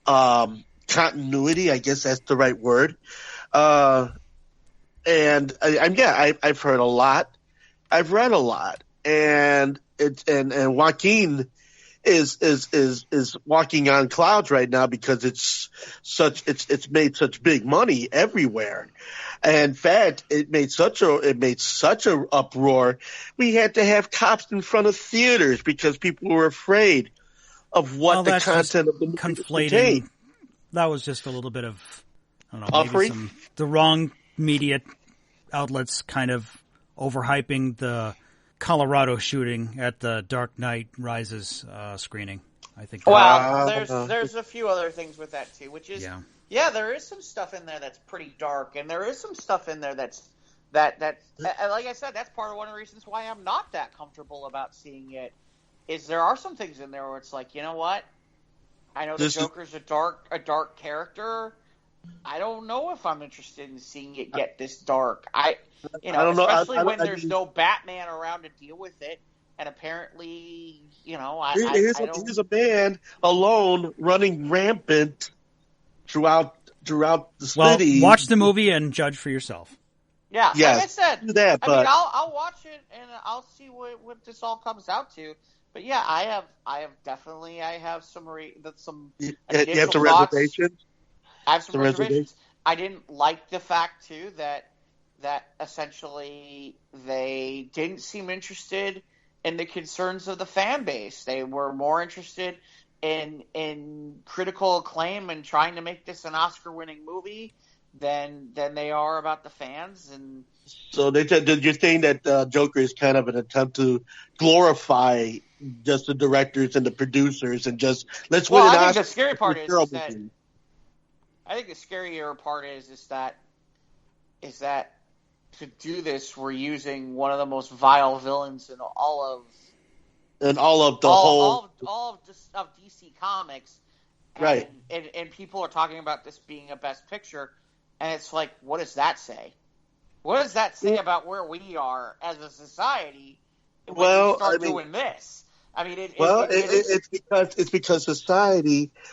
continuity. I guess that's the right word. And I've heard a lot. I've read a lot, and Joaquin is walking on clouds right now because it's made such big money everywhere. And in fact, it made such a uproar. We had to have cops in front of theaters because people were afraid of what the content of the movie contained. That was just a little bit of, I don't know, Puffery? maybe the wrong media outlets kind of overhyping the Colorado shooting at the Dark Knight Rises screening. I think. There's a few other things with that too, which is there is some stuff in there that's pretty dark, and there is some stuff in there that's like I said, that's part of one of the reasons why I'm not that comfortable about seeing it. Is there are some things in there where it's like, you know what? I know the Joker's a dark character. I don't know if I'm interested in seeing it get this dark. I don't know, especially when there's no Batman around to deal with it, and apparently, here's a man alone running rampant throughout the city. Well, watch the movie and judge for yourself. Yeah, yes, like I said, do that, but I'll watch it and I'll see what this all comes out to. But yeah, I have some you have some thoughts. reservations. I have some reservations. I didn't like the fact too that essentially they didn't seem interested in the concerns of the fan base. They were more interested in critical acclaim and trying to make this an Oscar-winning movie than they are about the fans. And so did you think that Joker is kind of an attempt to glorify just the directors and the producers and just let's win an Oscar? I think the scary part is that I think the scarier part is that to do this, we're using one of the most vile villains in all of DC Comics, right? And people are talking about this being a Best Picture, and it's like, what does that say? What does that say about where we are as a society when we start doing this? I mean, it's because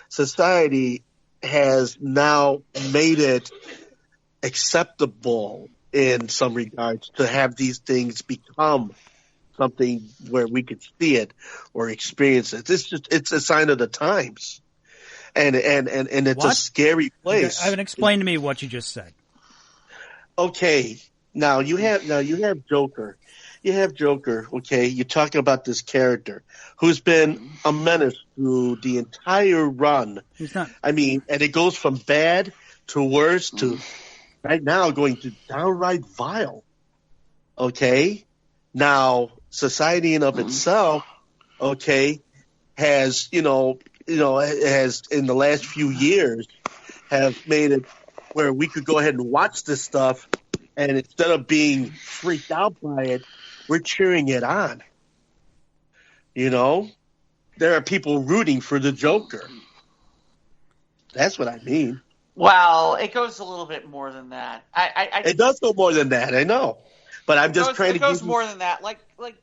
society has now made it acceptable in some regards to have these things become something where we could see it or experience it. It's a sign of the times, and it's a scary place. I haven't explained to me what you just said. Okay, now you have Joker. You have Joker, okay? You're talking about this character who's been a menace through the entire run. He's not. I mean, and it goes from bad to worse to right now going to downright vile. Okay? Now, society in of itself, okay, has, has in the last few years have made it where we could go ahead and watch this stuff, and instead of being freaked out by it, we're cheering it on. There are people rooting for the Joker. That's what I mean. Well, it goes a little bit more than that. It does go more than that, I know. But I'm just trying to. It goes more than that. Like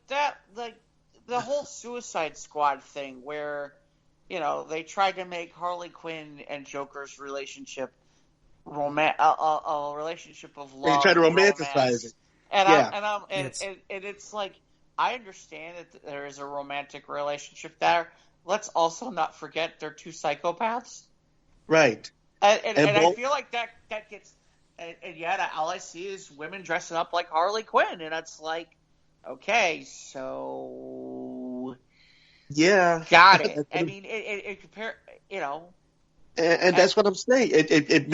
the whole Suicide Squad thing, where they tried to make Harley Quinn and Joker's relationship a relationship of love. They try to romanticize it. And it's like, I understand that there is a romantic relationship there. Let's also not forget they're two psychopaths. Right. And I feel like that gets, and yet all I see is women dressing up like Harley Quinn, and it's like, okay, so yeah, got it. I mean, it compare, and that's what I'm saying. It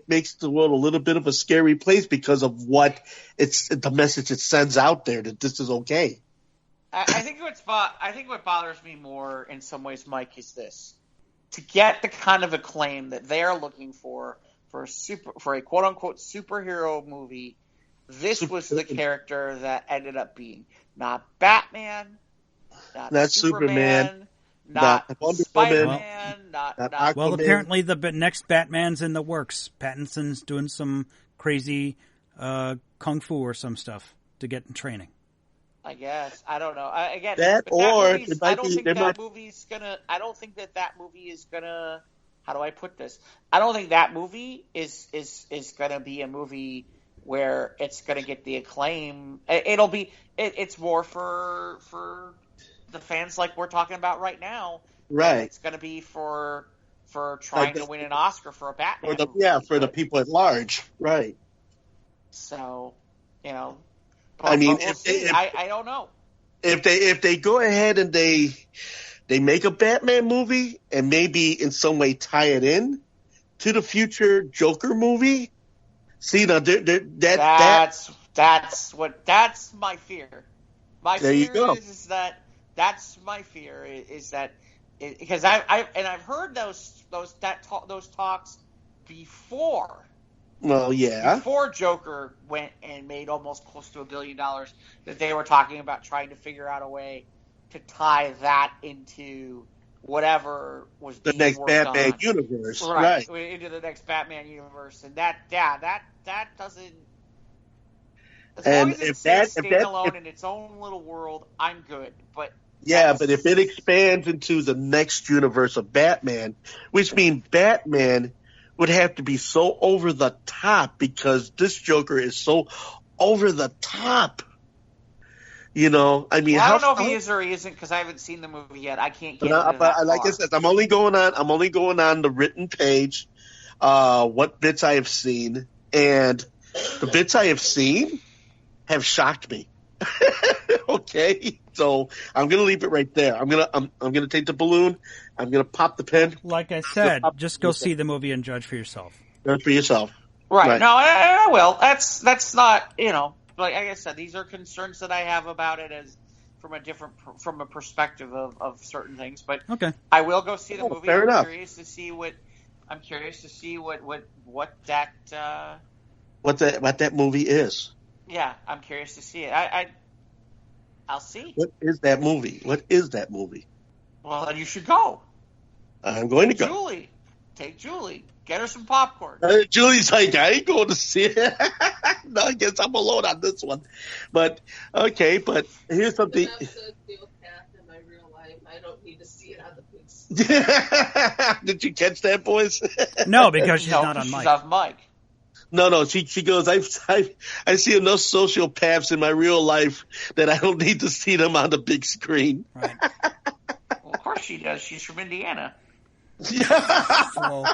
makes the world a little bit of a scary place because of what the message it sends out there that this is okay. I think what bothers me more in some ways, Mike, is this: to get the kind of acclaim that they are looking for a quote unquote superhero movie. This was the character that ended up being not Batman, not Superman. Not Spider-Man, not Aquaman. Well, apparently the next Batman's in the works. Pattinson's doing some crazy kung fu or some stuff. to get in training. I guess. I don't know. Again, That but that or movie's- it might I don't be- think there that might- movie's gonna. I don't think that movie is gonna. How do I put this? I don't think that movie is gonna be a movie where it's gonna get the acclaim. It'll be. It's more for the fans like we're talking about right now. Right. It's gonna be for trying to win an Oscar for a Batman. movie. For the people at large. Right. So, but, I mean, but we'll see. I don't know. If they go ahead and they make a Batman movie and maybe in some way tie it in to the future Joker movie, see now That's my fear. My There you fear go. is that that's my fear is that because I've heard those talks before. well, yeah, Before Joker went and made almost close to $1 billion, that they were talking about trying to figure out a way to tie that into whatever was the being next worked Batman on. universe, Right, right? into the next Batman universe, and that doesn't. As And long as it if stays that- if that- standalone if- in its own little world, I'm good. But Yeah, that's- but if it expands into the next universe of Batman, which means Batman would have to be so over the top because this Joker is so over the top. I mean, Well, I don't know if he is or he isn't because I haven't seen the movie yet. I can't get into that like I far. said, I'm only going on the written page, what bits I have seen, and the bits I have seen have shocked me. Okay, so I'm gonna leave it right there. I'm gonna take the balloon. I'm gonna pop the pen. Like I said, just go see the movie and judge for yourself. Judge for yourself. Right. Right. No, I will. That's not, like I said, these are concerns that I have about it as from a perspective of certain things. But Okay. I will go see the movie. Fair I'm enough. curious to see what that. What that movie is. Yeah, I'm curious to see it. I'll see. What is that movie? What is that movie? Well, then you should go. I'm going to go. Julie, take Julie. Get her some popcorn. Julie's like, I ain't going to see it. No, I guess I'm alone on this one. But okay, but here's something. I'm sociopath in my real life. I don't need to see it on the big screen. Did you catch that, boys? No, because she's No, not on she's mic. off mic. No. She goes. I see enough sociopaths in my real life that I don't need to see them on the big screen. Right. Well, of course she does. She's from Indiana. So,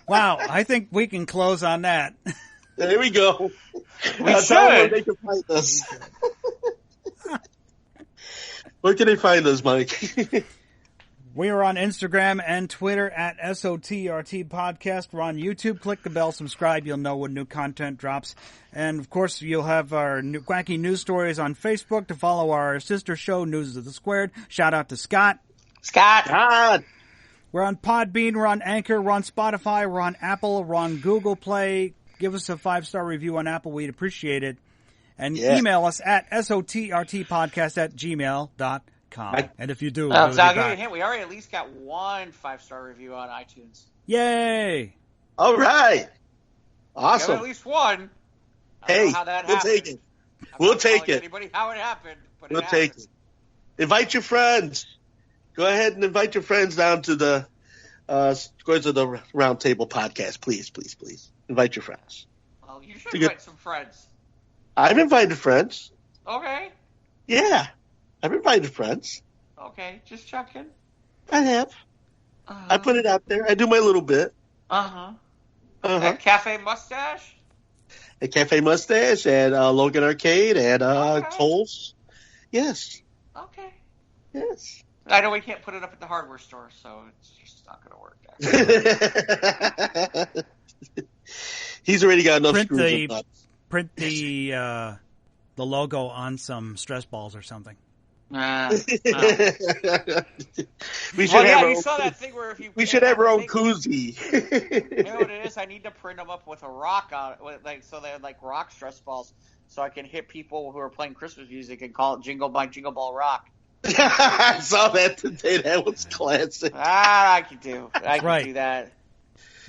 wow, I think we can close on that. There we go. We Tell them where should. they can find us. Where can they find us, Mike? We are on Instagram and Twitter at SOTRT Podcast. We're on YouTube. Click the bell, subscribe. You'll know when new content drops. And, of course, you'll have our new wacky news stories on Facebook to follow our sister show, News of the Squared. Shout out to Scott. Scott. God. We're on Podbean. We're on Anchor. We're on Spotify. We're on Apple. We're on Google Play. Give us a 5-star review on Apple. We'd appreciate it. And email us at sotrtpodcast@gmail.com. And if you do, we'll be So I'll give you a back. hint. We already at least got one 5-star review on iTunes. Yay! All right. Got Awesome. at least one. I don't Hey, know how that we'll happened. take it. I'm We'll not take telling it. Anybody how it happened? But We'll it take happened. it. Invite your friends. Go ahead and invite your friends down to the Squares of the Round Table podcast. Please, please, please. Invite your friends. Well, you should To get- invite some friends. I've invited friends. Okay. Yeah. I've invited friends. Okay. Just checking. I have. I put it out there. I do my little bit. Uh-huh. Uh-huh. At Cafe Mustache? At Cafe Mustache, at Logan Arcade, at Okay. Toll's. Yes. Okay. Yes. I know we can't put it up at the hardware store, so it's just not going to work. He's already got enough Print screws the- and nuts. Print the logo on some stress balls or something. We Well, should yeah, have our you own, saw that thing where if you... we should have our own You koozie. know what it is? I need to print them up with a rock on it, so they're like rock stress balls, so I can hit people who are playing Christmas music and call it Jingle by Jingle Ball Rock. I saw that today. That was classic. I can do. I can right. do that.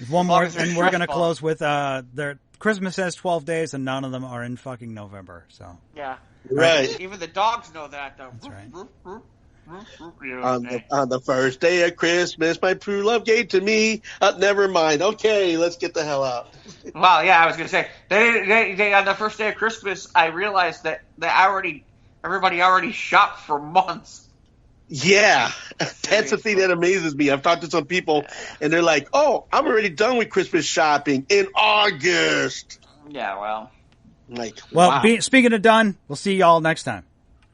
One long more, as they're and we're going to stress close with their Christmas has 12 days, and none of them are in fucking November. So Yeah. Right. Even the dogs know that, though. That's right. On the first day of Christmas, my true love gave to me. Never mind. Okay, let's get the hell out. Well, yeah, I was going to say, they on the first day of Christmas, I realized that everybody already shopped for months. Yeah, that's the thing that amazes me. I've talked to some people, and they're like, "Oh, I'm already done with Christmas shopping in August." Yeah, well. Like, Well, wow. speaking of done, we'll see y'all next time.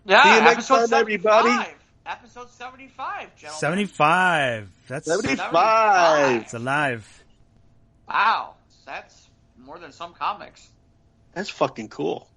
Yeah, See you next episode time, everybody. 75. Episode 75, gentlemen. 75. That's 75. It's alive. Wow, that's more than some comics. That's fucking cool.